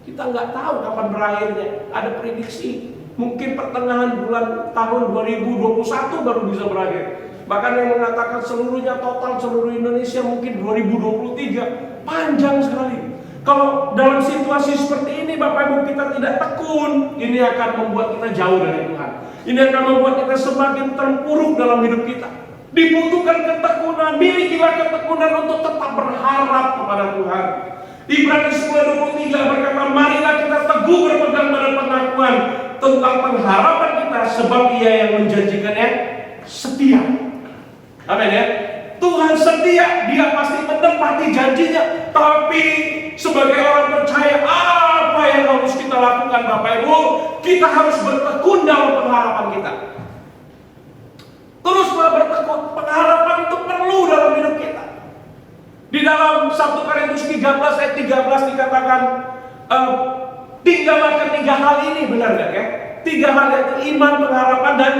C: Kita nggak tahu kapan berakhirnya. Ada prediksi mungkin pertengahan bulan tahun 2021 baru bisa berakhir. Bahkan yang mengatakan seluruhnya total seluruh Indonesia mungkin 2023. Panjang sekali. Kalau dalam situasi seperti ini Bapak Ibu kita tidak tekun, ini akan membuat kita jauh dari Tuhan. Ini akan membuat kita semakin terpuruk dalam hidup kita. Dibutuhkan ketekunan, milikilah ketekunan untuk tetap berharap kepada Tuhan. Ibrani 10:23 berkata, marilah kita teguh berpegang pada pengakuan tentang pengharapan kita, sebab Ia yang menjanjikannya setia. Amin ya. Tuhan setia, Dia pasti menepati janjinya. Tapi sebagai orang percaya, apa yang harus kita lakukan Bapak Ibu? Kita harus bertekun dalam pengharapan kita. Teruslah bertekun. Pengharapan itu perlu dalam hidup kita. Di dalam 1 Korintus 13 ayat 13 dikatakan, tinggallah ketiga hal ini, benar gak ya? 3 hal yaitu iman, pengharapan, dan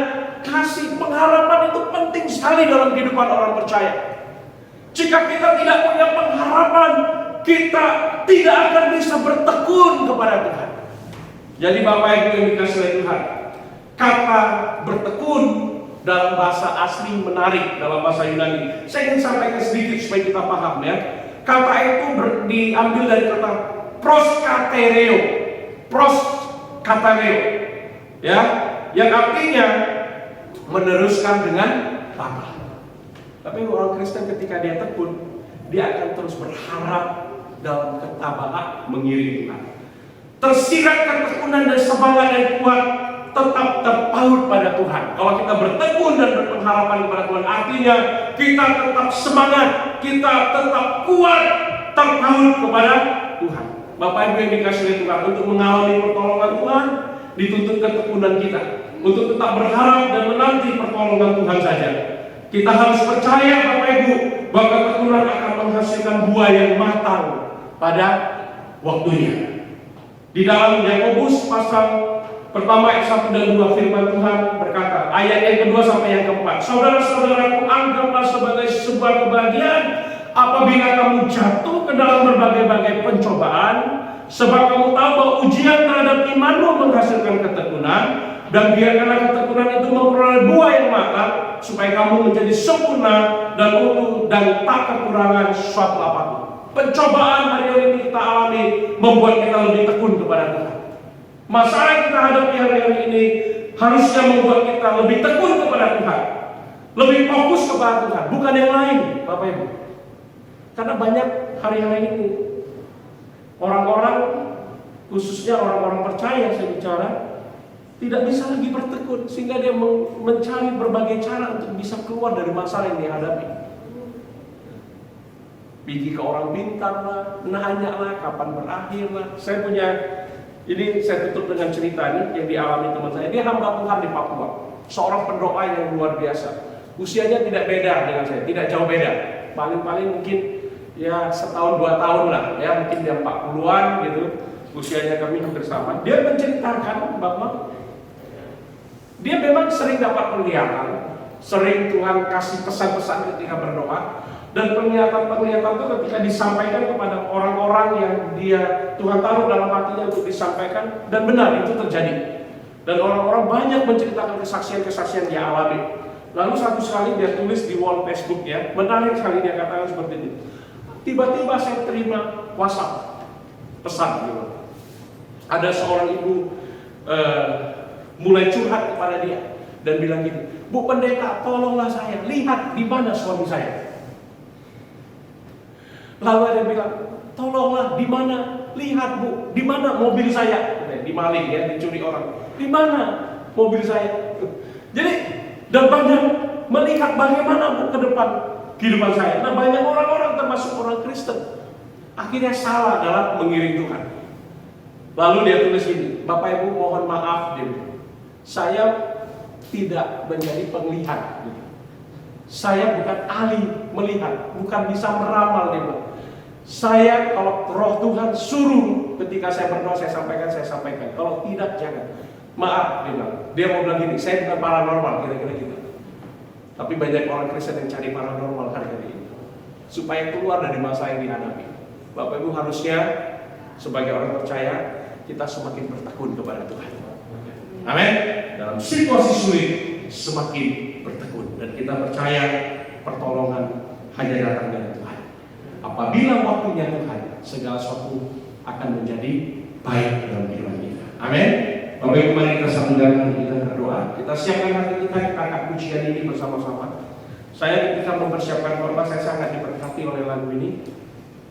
C: kasih. Pengharapan itu penting sekali dalam kehidupan orang percaya. Jika kita tidak punya pengharapan, kita tidak akan bisa bertekun kepada Tuhan. Jadi Bapak Ibu yang dikasihi oleh Tuhan, kata bertekun dalam bahasa asli menarik, dalam bahasa Yunani. Saya ingin sampaikan sedikit supaya kita paham ya. Kata itu diambil dari kata proskatereo. Proskatereo. Ya, yang artinya meneruskan dengan tabah. Tapi orang Kristen ketika dia tekun, dia akan terus berharap dalam ketabahan mengiringi Tuhan. Tersirat ketekunan dan semangat yang kuat tetap terpaut pada Tuhan. Kalau kita bertekun dan berpengharapan kepada Tuhan, artinya kita tetap semangat, kita tetap kuat, terpaut kepada Tuhan. Bapak Ibu yang dikasihi Tuhan, untuk mengalami pertolongan Tuhan, dituntut ketekunan kita. Untuk tetap berharap dan menanti pertolongan Tuhan saja. Kita harus percaya Bapak Ibu, bahwa ketekunan akan menghasilkan buah yang matang pada waktunya. Di dalam Yakobus pasal pertama ayat 1 dan 2 firman Tuhan berkata, ayat yang kedua sampai yang keempat, saudara-saudaraku, anggaplah sebagai sebuah kebahagiaan apabila kamu jatuh ke dalam berbagai-bagai pencobaan, sebab kamu tahu bahwa ujian terhadap imanmu menghasilkan ketekunan, dan biarkanlah ketekunan itu memperoleh buah yang matang, supaya kamu menjadi sempurna dan utuh dan tak kekurangan suatu apapun. Pencobaan hari ini kita alami membuat kita lebih tekun kepada Tuhan. Masalah yang kita hadapi hari-hari ini harusnya membuat kita lebih tekun kepada Tuhan, lebih fokus kepada Tuhan, bukan yang lain, Bapak Ibu. Karena banyak hari-hari ini orang-orang, khususnya orang-orang percaya, saya bicara, tidak bisa lagi bertekun, sehingga dia mencari berbagai cara untuk bisa keluar dari masalah yang dihadapi. Pergi ke orang bintang lah, nanya lah, kapan berakhir lah. Saya punya Ini saya tutup dengan cerita ini yang dialami teman saya. Dia hamba Tuhan di Papua, seorang pendoa yang luar biasa. Usianya tidak beda dengan saya, tidak jauh beda. Paling-paling mungkin ya setahun 2 tahun lah, ya mungkin dia 40-an gitu. Usianya kami hampir sama. Dia menceritakan bahwa dia memang sering dapat penglihatan, sering Tuhan kasih pesan-pesan ketika berdoa, dan penglihatan-penglihatan itu ketika disampaikan kepada orang-orang yang Tuhan taruh dalam hatinya untuk disampaikan, dan benar itu terjadi. Dan orang-orang banyak menceritakan kesaksian-kesaksian dia alami. Lalu satu sekali dia tulis di wall Facebook ya, menarik sekali dia katakan seperti ini. Tiba-tiba saya terima WhatsApp pesan gitu. Ada seorang ibu mulai curhat kepada dia dan bilang gini, Bu Pendeta, tolonglah saya, lihat di mana suami saya. Lalu ada yang bilang, tolonglah di mana, lihat Bu, di mana mobil saya, dimaling ya, dicuri orang, di mana mobil saya. Jadi dan banyak melihat bagaimana Bu ke depan kehidupan saya. Nah banyak orang-orang termasuk orang Kristen akhirnya salah dalam mengiring Tuhan. Lalu dia tulis ini, Bapak Ibu mohon maaf, saya tidak menjadi penglihat. Saya bukan ahli melihat, bukan bisa meramal. Saya kalau roh Tuhan suruh ketika saya berdoa saya sampaikan. Kalau tidak jangan. Maaf, dia mau bilang gini, saya bukan paranormal, kira-kira gitu. Tapi banyak orang Kristen yang cari paranormal hari-hari ini supaya keluar dari masa yang dihadapi. Bapak Ibu harusnya sebagai orang percaya kita semakin bertekun kepada Tuhan. Amin. Dalam situasi sulit semakin bertekun dan kita percaya pertolongan hanya datang dari Tuhan. Apabila waktunya Tuhan, segala sesuatu akan menjadi baik dalam kehidupan kita. Amin. Bapak Ibu, mari kita sambungkan hati kita berdoa. Kita siapkan hati kita angkat pujian ini bersama-sama. Saya ketika mempersiapkan khotbah saya sangat diberkati oleh lagu ini.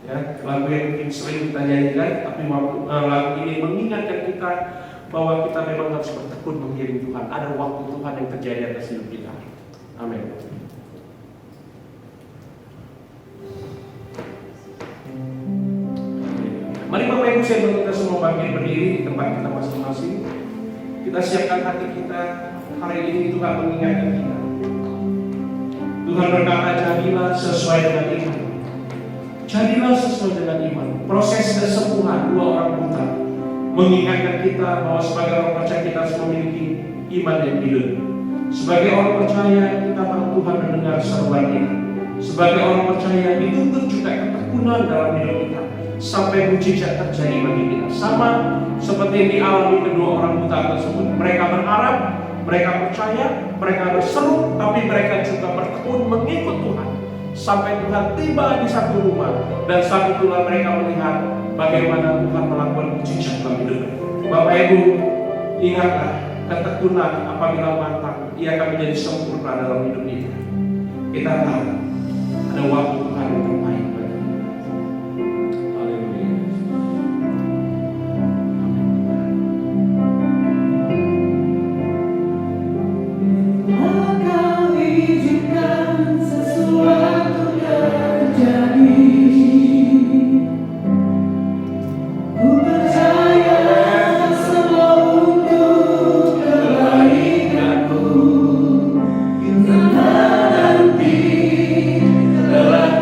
C: Ya, lagu yang mungkin sering kita nyanyikan, tapi lagu ini mengingatkan kita bahwa kita memang harus bertekun mengiring Tuhan. Ada waktu Tuhan yang terjadi atas hidup kita. Amin. Mari Bapak Ibu, saya minta kita semua bangkit berdiri di tempat kita masing-masing. Kita siapkan hati kita. Hari ini Tuhan mengingatkan kita. Tuhan berkata, jadilah sesuai dengan iman. Jadilah sesuai dengan iman. Proses kesembuhan 2 orang buta mengingatkan kita bahwa sebagai orang percaya kita harus memiliki iman yang hidup. Sebagai orang percaya kita tahu Tuhan mendengar seruan kita. Sebagai orang percaya dituntut juga ketekunan dalam hidup kita sampai mujizat terjadi bagi kita. Sama seperti yang dialami kedua orang buta tersebut. Mereka berharap, mereka percaya, mereka berseru, tapi mereka juga bertekun mengikut Tuhan sampai Tuhan tiba di satu rumah, dan saat itulah mereka melihat bagaimana Tuhan melakukan mujizat dalam hidup. Bapak Ibu, ingatlah ketekunan apabila matang, ia akan menjadi sempurna dalam hidup kita. Kita tahu ada waktu Tuhan yang terbaik bagi kita. Haleluya.
A: Kau izinkan sesuatu terjadi. Ku percaya semua untuk kebaikanku. Karena nanti telah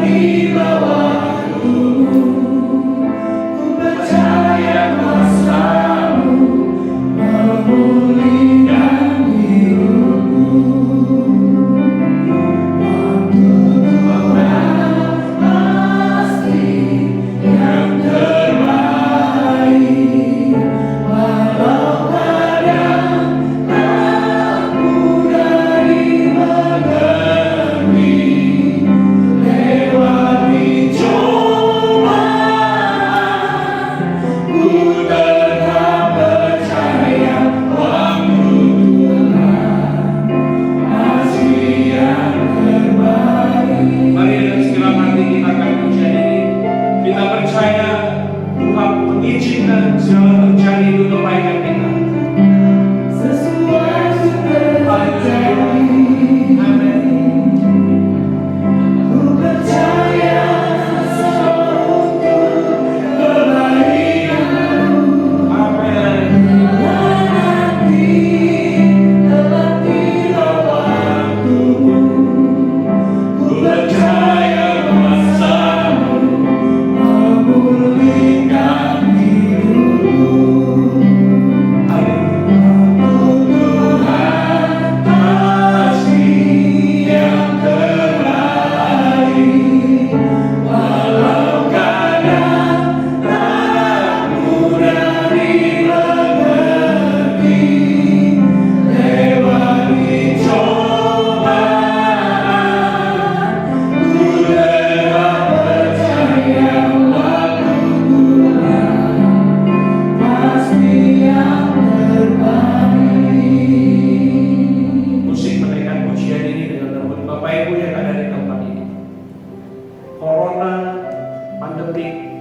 C: pandemi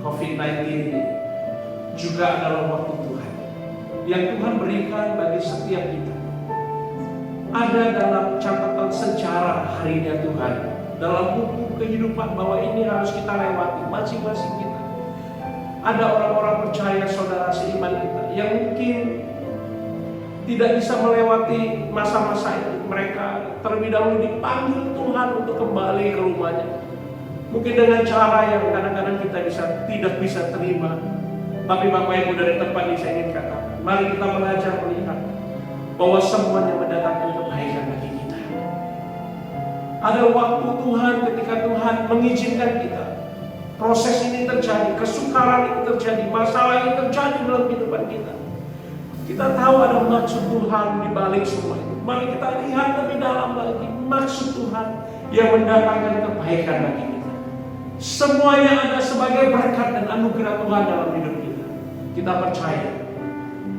C: COVID-19 ini juga adalah waktu Tuhan yang Tuhan berikan bagi setiap kita. Ada dalam catatan sejarah harinya Tuhan, dalam buku kehidupan, bahwa ini harus kita lewati masing-masing kita. Ada orang-orang percaya, saudara seiman kita, yang mungkin tidak bisa melewati masa-masa itu. Mereka terlebih dahulu dipanggil Tuhan untuk kembali ke rumahnya. Mungkin dengan cara yang kadang-kadang kita tidak bisa terima. Tapi Bapak Ibu, dari tempat ini saya ingin katakan, mari kita belajar melihat bahwa semuanya mendatangkan kebaikan bagi kita. Ada waktu Tuhan ketika Tuhan mengizinkan kita proses ini terjadi, kesukaran ini terjadi, masalah ini terjadi dalam kehidupan kita. Kita tahu ada maksud Tuhan di balik semua itu. Mari kita lihat lebih dalam lagi maksud Tuhan yang mendatangkan kebaikan bagi kita. Semuanya ada sebagai berkat dan anugerah Tuhan dalam hidup kita. Kita percaya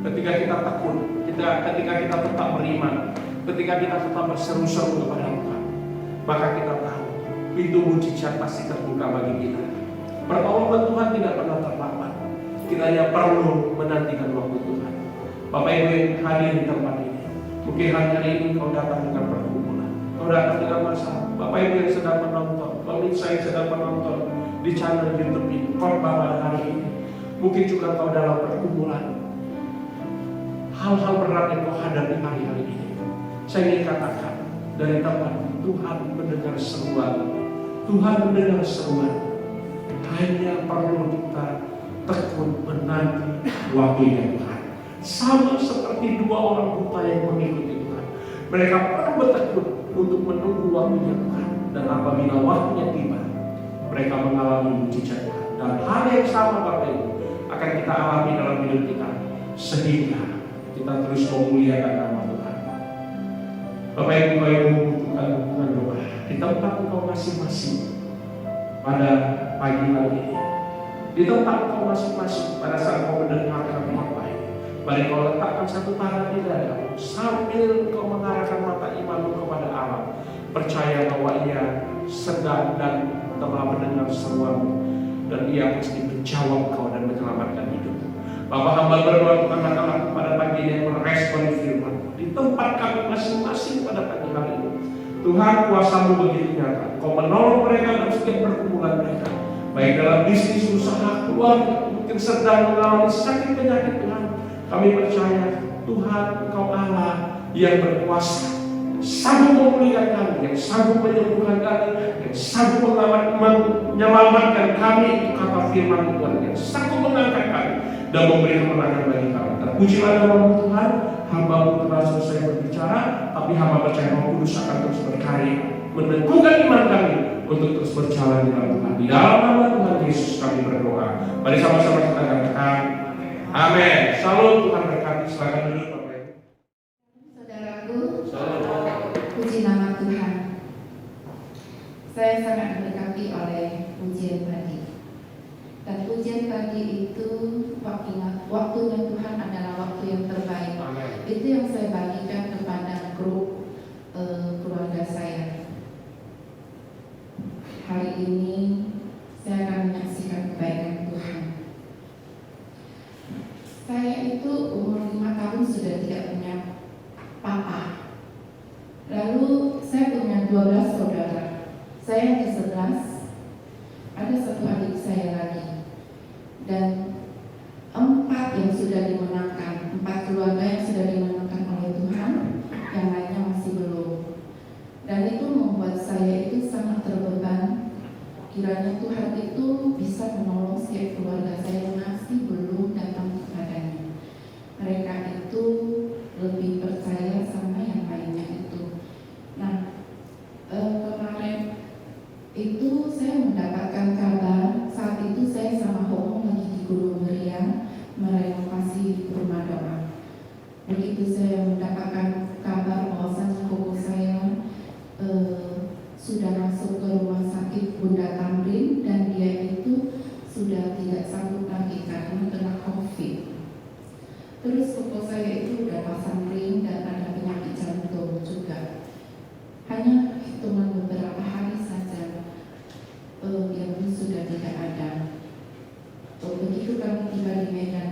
C: ketika kita tekun, ketika kita tetap beriman, ketika kita tetap berseru-seru kepada Tuhan, maka kita tahu pintu mujizat pasti terbuka bagi kita. Pertolongan Tuhan tidak pernah terlambat. Kita hanya perlu menantikan waktu Tuhan. Bapak Ibu yang hadir di tempat ini, mungkin hari ini kau datang dengan pergumulan, kau datang dengan masalah. Bapak Ibu yang sedang menonton, pemirsa yang sedang menonton di channel YouTube ini, khotbah pada hari ini, mungkin juga kau dalam pergumulan, hal-hal berat yang kau hadapi hari-hari ini. Saya ingin katakan dari tempat ini, Tuhan mendengar seruan. Tuhan mendengar seruan. Hanya perlu kita tekun menanti waktunya Tuhan. Sama seperti dua orang buta yang mengikuti Tuhan. Mereka perlu bertekun untuk menunggu waktunya Tuhan. Dan apabila waktunya tiba, mereka mengalami mujizat Tuhan. Dan hal yang sama Bapak Ibu akan kita alami dalam hidup kita, sehingga kita terus memuliakan nama Tuhan. Bapak Ibu yang membutuhkan hubungan doa di tempat engkau masing-masing pada pagi hari ini, di tempat engkau masing-masing pada saat kau mendengarkan khotbah ini, mari kau letakkan satu tangan di dadamu sambil kau mengarahkan mata imanmu kepada Allah, percaya bahwa Ia sedang dan telah mendengar seruanmu, dan Ia pasti menjawab kau dan menyelamatkan hidupmu. Bapak hamba berdoa Tuhan Allah pada pagi ini yang merespon firman di tempat kami masing-masing pada pagi hari ini. Tuhan, kuasa-Mu begitu nyata. Kau menolong mereka dan setiap pergumulan mereka, baik dalam bisnis, usaha, keluarga, mungkin sedang mengalami sakit penyakit. Tuhan, kami percaya Tuhan Engkau Allah yang berkuasa, sanggup memulihkan kami, yang sanggup menyembuhkan kami, yang sanggup menyelamatkan kami. Itu kata firman Tuhan, yang sanggup mengangkat kami dan memberi kemenangan bagi kami. Terpujilah nama Tuhan. Hamba-Mu telah selesai berbicara, tapi hamba percaya Roh Kudus akan terus berkarya, meneguhkan iman kami untuk terus berjalan di dalam Tuhan. Di dalam nama Tuhan Yesus kami berdoa. Mari sama-sama kita katakan amin. Salam, Tuhan berkati. Silakan duduk Bapak Ibu.
D: Saudaraku, puji nama Tuhan. Saya sangat diberkati oleh pujian tadi. Dan pujian tadi itu waktunya Tuhan adalah waktu yang terbaik.
C: Amen.
D: Itu yang saya bagikan kepada grup keluarga saya. Hari ini saya akan menyaksikan kebaikan Tuhan. Saya itu umur 5 tahun sudah tidak punya papa. Lalu saya punya 12 saudara. Saya ke-11, ada satu adik saya lagi. Dan 4 yang sudah dimenangkan, 4 keluarga yang sudah dimenangkan oleh Tuhan, yang lainnya masih belum. Dan itu membuat saya itu sangat terbeban. Kiranya Tuhan itu bisa menolong setiap keluarga saya yang masih belum datang kepadanya. Mereka itu lebih percaya sama yang lainnya itu. Nah, kemarin itu saya mendapatkan kabar, saat itu saya sama Homo lagi di Gunung Meriam merenovasi rumah doa. Begitu saya mendapatkan kabar bahwasannya Homo saya sudah masuk ke rumah sakit Bunda Tamrin, dan dia itu sudah tidak sanggup lagi karena kena COVID. Terus Homo saya itu sudah pasang ring dan ada penyakit jantung juga. Hanya hitungan beberapa hari saja yang sudah kami tiba di Medan,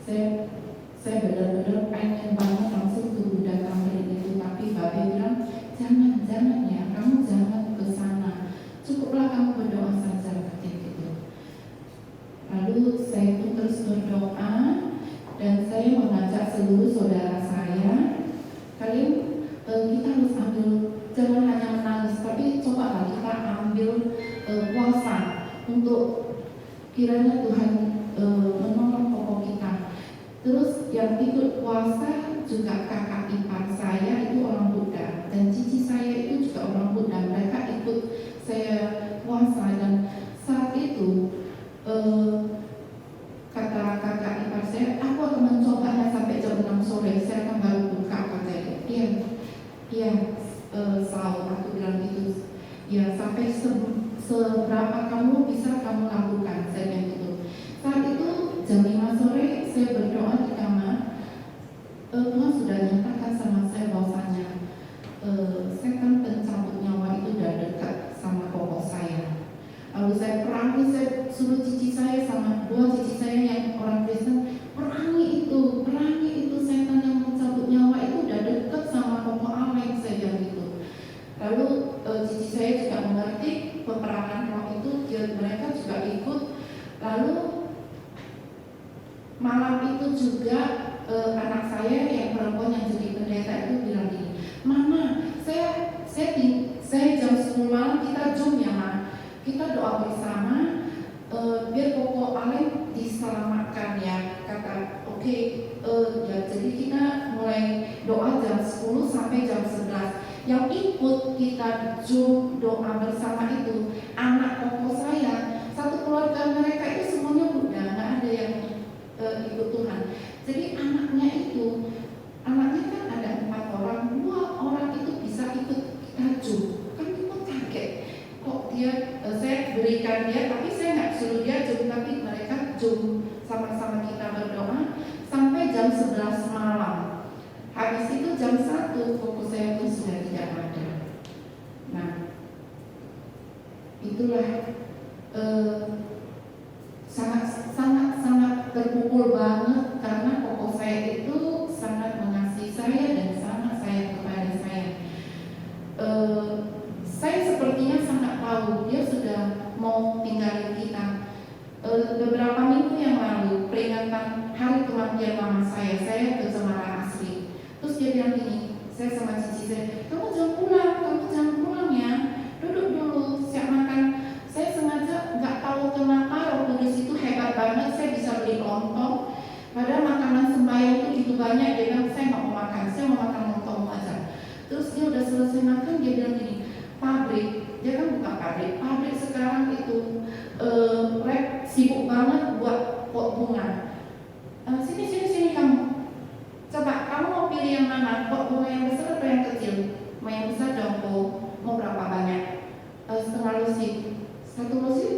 D: saya benar-benar pengen banget langsung ke Buddha Tamrin itu, tapi Babe bilang jangan ya, kamu jangan ke sana, cukuplah kamu berdoa saja gitu. Lalu saya pun terus berdoa dan saya mengajak seluruh saudara saya, kalian kita harus ambil, jangan hanya menangis, tapi cobalah kita ambil puasa untuk kiranya Tuhan menolong pokok kita. Terus yang ikut puasa juga kakak ipar saya itu orang Buddha dan cici saya itu juga orang Buddha. Mereka ikut saya puasa dan saat itu kata kakak ipar saya, aku akan mencobanya sampai jam 6 sore. Saya akan baru buka katanya. Iya, selalu aku bilang gitu. Ya sampai seberapa kamu bisa kamu lakukan, saya bilang gitu. Saat itu jam 5 sore saya berdoa di kamar. Tuhan sudah nyatakan sama saya bahwasanya setan pencabut nyawa itu sudah dekat sama pokok saya. Lalu saya perangi, saya suruh cici saya sama dua cici saya yang orang Kristen, perangi itu setan yang mencabut nyawa itu sudah dekat sama pokok Alex, saya bilang gitu. Lalu cici saya juga mengerti peperangan roh itu, mereka juga ikut. Lalu malam itu juga anak saya yang perempuan yang jadi pendeta itu bilang gini, Mama, saya jam 10 malam kita Zoom ya Ma, kita doa bersama biar pokok Alen diselamatkan ya, kata oke, ya jadi kita mulai doa jam 10 sampai jam 11. Yang ikut kita Zoom doa bersama itu anak pokok saya, satu keluarga mereka itu semuanya Buddha, nggak ada yang ikut Tuhan. Jadi anaknya kan ada 4 orang, 2 orang itu bisa ikut kita Zoom. Kan kita kaget, kok dia, saya berikan dia, tapi saya nggak suruh dia Zoom, tapi mereka Zoom sama-sama kita berdoa sampai jam 11 malam. Habis itu jam 1 pokok saya pun sudah tidak ada. Nah, itulah sangat terpukul banget karena pokok saya itu sangat mengasihi saya dan sangat sayang kepada saya. Saya sepertinya sangat tahu dia sudah mau tinggalin kita. Beberapa minggu yang lalu peringatan hari kematian mama saya ke Semarang Asri. Terus dia bilang gini, saya sama cici saya, kamu jangan pulang ya, duduk dulu, siap makan. Saya sengaja nggak tahu kenapa Roh Kudus itu hebat banget, saya bisa beli lontong. Padahal makanan sembahyang itu gitu banyak, dia bilang saya nggak mau makan, saya mau makan lontong aja. Terus dia udah selesai makan, dia bilang gini, pabrik, dia kan buka pabrik sekarang itu sibuk banget buat pot bunga. Sini kamu, coba kamu mau pilih yang mana, pot bunga yang besar atau yang kecil? Mau yang besar dong, mau berapa banyak? Setengah losi. 1 losi?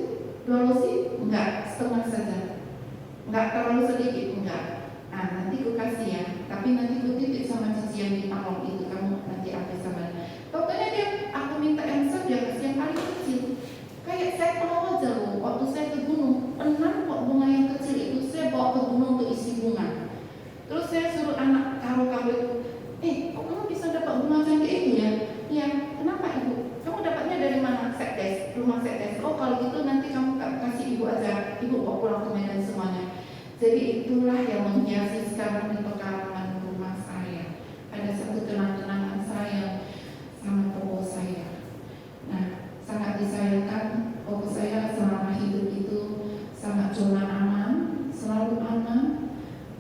D: 2 losi? Enggak, setengah saja. Enggak terlalu sedikit, enggak. Nah, nanti ku kasih ya. Tapi nanti ku titip sama cici yang di Palong itu, kamu nanti apa sama. Pokoknya dia, aku minta yang besar, dia kasih yang paling kecil. Kayak saya tahu aja loh, waktu saya ke gunung, 6 pot bunga yang kecil itu saya bawa ke gunung untuk isi bunga. Terus saya suruh anak karo-karo itu, kok kamu bisa dapat bunga cantik itu ya? Iya, kenapa ibu? Kamu dapatnya dari mana? Sekdes, rumah sekdes. Oh kalau gitu nanti kamu kasih ibu aja, ibu bawa pulang ke Medan semuanya. Jadi itulah yang menghiasi sekarang di pekarangan rumah saya. Ada satu kenang-kenangan saya sama pokok saya. Nah, sangat disayangkan pokok saya selama hidup itu sangat zona aman, selalu aman,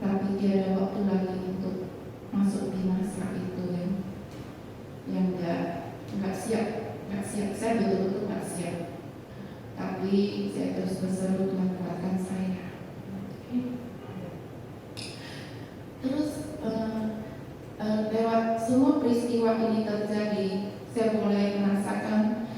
D: tapi tiada waktu lagi untuk masuk binasa itu yang nggak siap. Saya betul-betul nggak siap. Tapi saya terus berseru Tuhan kuatkan saya. Terus lewat semua peristiwa ini terjadi, saya mulai merasakan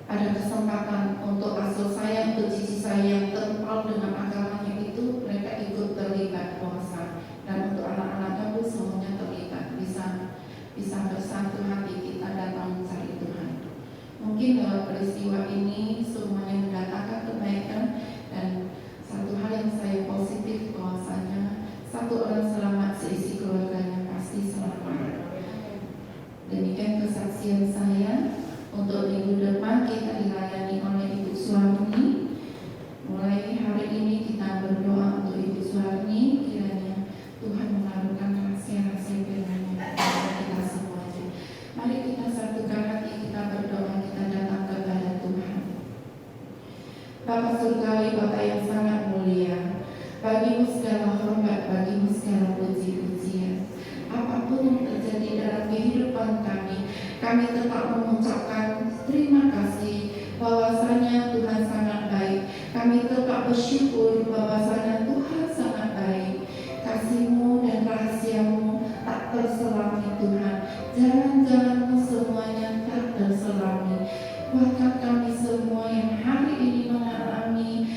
D: ada kesempatan untuk asuh saya, untuk cici saya yang kental dengan agamanya itu, mereka ikut terlibat puasa, dan untuk anak-anaknya pun semuanya terlibat, bisa bersatu hati kita datang mencari Tuhan. Mungkin lewat peristiwa ini semuanya mendatangkan kebaikan dan satu hal hal yang saya positif bahwasanya satu orang selamat seisi keluarganya pasti selamat. Demikian kesaksian saya. Untuk minggu depan kita dilayani oleh Ibu Suharni. Mulai hari ini kita berdoa untuk Ibu Suharni, kiranya Tuhan menaruhkan rahasia-rahasia firman-Nya kepada kita semuanya. Mari kita satukan hati, kita berdoa, kita datang kepada Tuhan. Bapa Surgawi, Bapa yang sangat mulia, bagimu segala hormat, bagimu segala puji-pujian. Apapun yang terjadi dalam kehidupan kami tetap mengucapkan terima kasih bahwasanya Tuhan sangat baik. Kami tetap bersyukur bahwasanya Tuhan sangat baik. Kasih-Mu dan rahasia-Mu tak terselami Tuhan. Jalan-jalan-Mu semuanya tak terselami. Kuatkan kami semua yang hari ini mengalami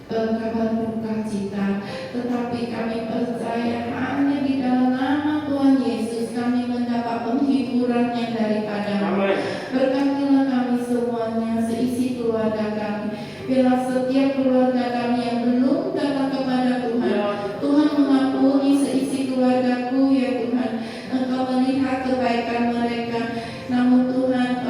D: kabar duka cita, tetapi kami percaya hanya di dalam nama Tuhan Yesus kami mendapat penghiburan yang daripada-Mu. Berkatilah kami semuanya, seisi keluarga kami. Bila setiap keluarga kami yang belum datang kepada Tuhan, Tuhan mengampuni seisi keluargaku ya Tuhan. Engkau melihat kebaikan mereka, namun Tuhan,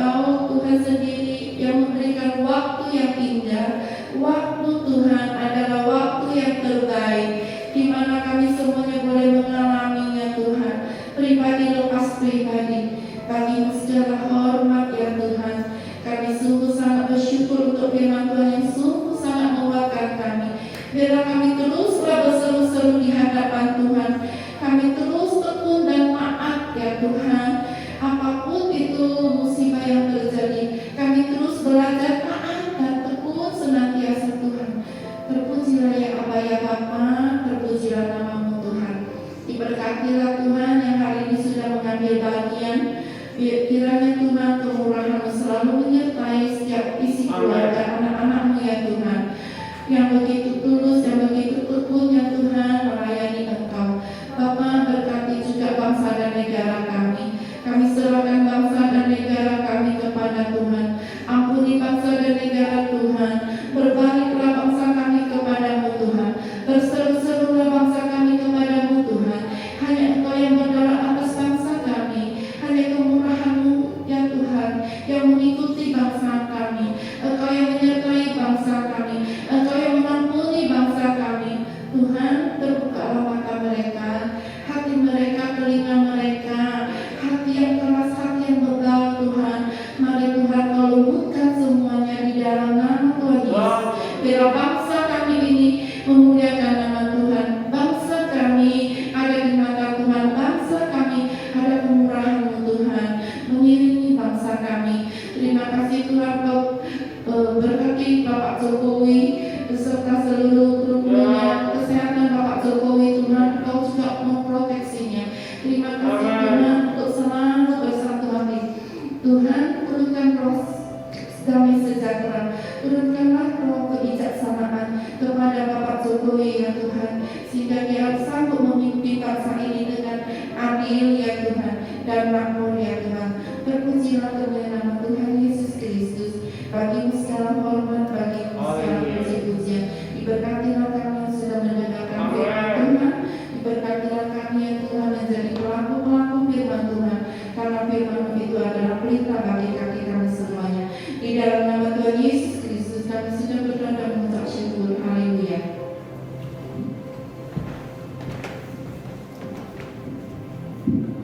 D: Tuhan sendiri yang memberikan waktu yang indah. Waktu Tuhan adalah waktu yang terbaik, di mana kami semuanya boleh mengalaminya Tuhan. Pribadi lepas pribadi, bagi segala hormat ya Tuhan. Kami sungguh sangat bersyukur untuk firman Tuhan yang sungguh sangat menguatkan kami. Biarlah kami teruslah berseru-seru di hadapan Tuhan. Kami terus tekun dan taat ya Tuhan. Apapun itu musibah yang terjadi, kami terus belajar taat dan tekun senantiasa Tuhan. Terpujilah ya Aba ya Bapa, terpujilah nama-Mu Tuhan. Diberkatilah Tuhan yang hari ini sudah mengambil bagian. Kiranya Tuhan kemurahan-Mu selalu menyertai setiap isi keluarga anak-anak-Mu ya Tuhan, yang begitu tulus, yang begitu tekun ya Tuhan melayani Engkau. Bapa, berkati juga bangsa dan negara kami. Kami serahkan bangsa dan negara kami kepada Tuhan. Ampuni bangsa dan negara Tuhan. Berbaliklah bangsa kami kepada-Mu Tuhan. Berseru-serulah bangsa kami kepada-Mu Tuhan. Hanya Engkau yang berdalam atas bangsa kami. Hanya kemurahan-Mu ya Tuhan yang mengikuti bangsa kami. Engkau yang menyertai bangsa kami. Engkau yang mengampuni bangsa kami. Tuhan, terbukalah mata mereka, hati mereka, telinga mereka, hati yang keras, hati yang bebal Tuhan. Mari Tuhan Kau lembutkan semuanya di dalam nama Tuhan Yesus. Biar bangsa kami ini memuliakan nama Tuhan. Bangsa kami ada di mata Tuhan. Bangsa kami ada kemurahan-Mu Tuhan. Mengiringi bangsa kami. Terima kasih Tuhan Kau berkati Bapak Jokowi beserta seluruh keluarganya, kesehatan Bapak Jokowi Tuhan, Kau juga memproteksinya. Terima kasih Tuhan untuk selalu bersatu hati. Tuhan, turunkan roh damai sejahtera, turunkanlah roh kebijaksanaan kepada Bapak Jokowi ya Tuhan, sehingga Dia sanggup memimpin bangsa ini dengan adil ya Tuhan dan makmur ya Tuhan. Terpujilah kemuliaan nama Tuhan Yesus Kristus. Bagi-Mu segala hormat, bagi-Mu segala puji-pujian. Diberkatilah kami yang sudah mendengarkan firman Tuhan. Diberkatilah kami yang Tuhan menjadi pelaku-pelaku firman Tuhan. Karena firman-Mu itu adalah pelita bagi kaki kami semuanya. Di dalam nama Tuhan Yesus Kristus kami sudah berdoa dan mengucap syukur. Haleluya.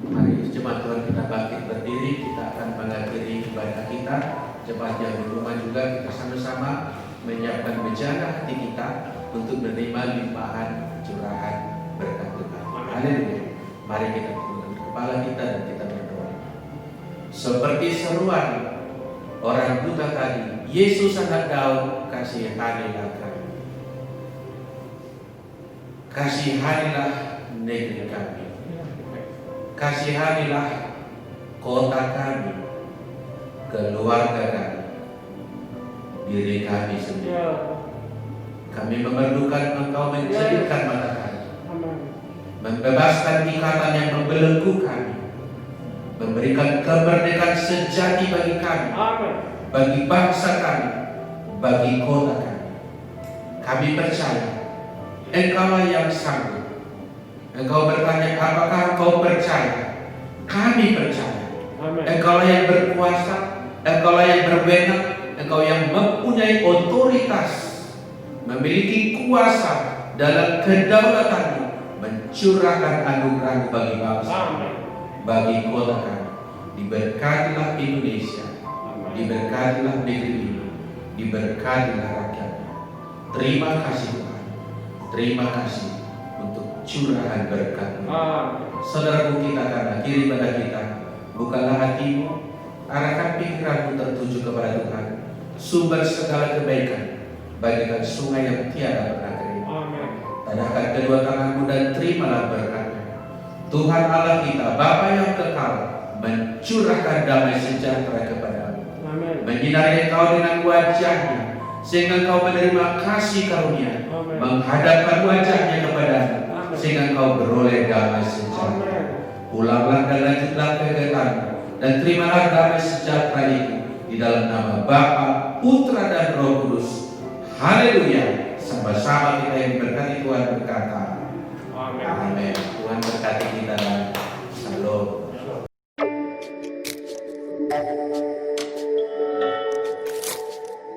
E: Mari jemaat Tuhan kita bangkit berdiri. Kita akan mengakhiri ibadah kita. Jemaat yang di rumah juga kita sama-sama menyiapkan bejana hati kita untuk menerima limpahan curahan berkat Tuhan. Haleluya. Mari kita tundukkan kepala kita dan kita berdoa. Seperti seruan orang buta tadi, Yesus anak Daud, kasihanilah kami. Kasihanilah negeri kami. Kasihanilah kota kami, keluarga kami, diri kami sendiri. Kami memerlukan Engkau menjadikan mata kami, membebaskan ikatan yang membelenggu kami, memberikan kemerdekaan sejati bagi kami, bagi bangsa kami, bagi kota kami. Kami percaya Engkaulah yang sanggup. Engkau bertanya, apakah engkau percaya? Kami percaya.
C: Amin.
E: Engkaulah yang berkuasa, engkaulah yang berwenang, engkau yang mempunyai otoritas, memiliki kuasa dalam kedaulatanmu, mencurahkan anugerah bagi bangsa,
C: Amin.
E: bagi kota kami. Diberkatilah Indonesia, diberkatilah negeri ini, diberkatilah rakyatnya. Terima kasih Tuhan, terima kasih untuk curahan berkat-Mu.
C: Amin.
E: Saudaraku, kita akan akhiri pada kita. Bukalah hatimu, arahkan pikiranmu tertuju kepada Tuhan, sumber segala kebaikan, bagikan sungai yang tiada pernah kering.
C: Amin.
E: Tadahkan kedua tanganmu dan terimalah berkat-Nya. Tuhan Allah kita, Bapa yang kekal, mencurahkan damai sejahtera kepadamu,
C: Amin.
E: menyinari engkau dengan wajah-Nya, sehingga engkau menerima kasih karunia,
C: Amin.
E: menghadapkan wajah-Nya kepadamu,
C: Amin.
E: sehingga engkau beroleh damai sejahtera.
C: Amin.
E: Pulanglah dan lanjutlah kegiatanmu, dan terimalah damai sejahtera itu di dalam nama Bapa, Putra dan Roh Kudus. Haleluya. Sama-sama kita yang diberkati Tuhan berkata,
C: Amin.
E: Amin. Tuhan berkati kita dan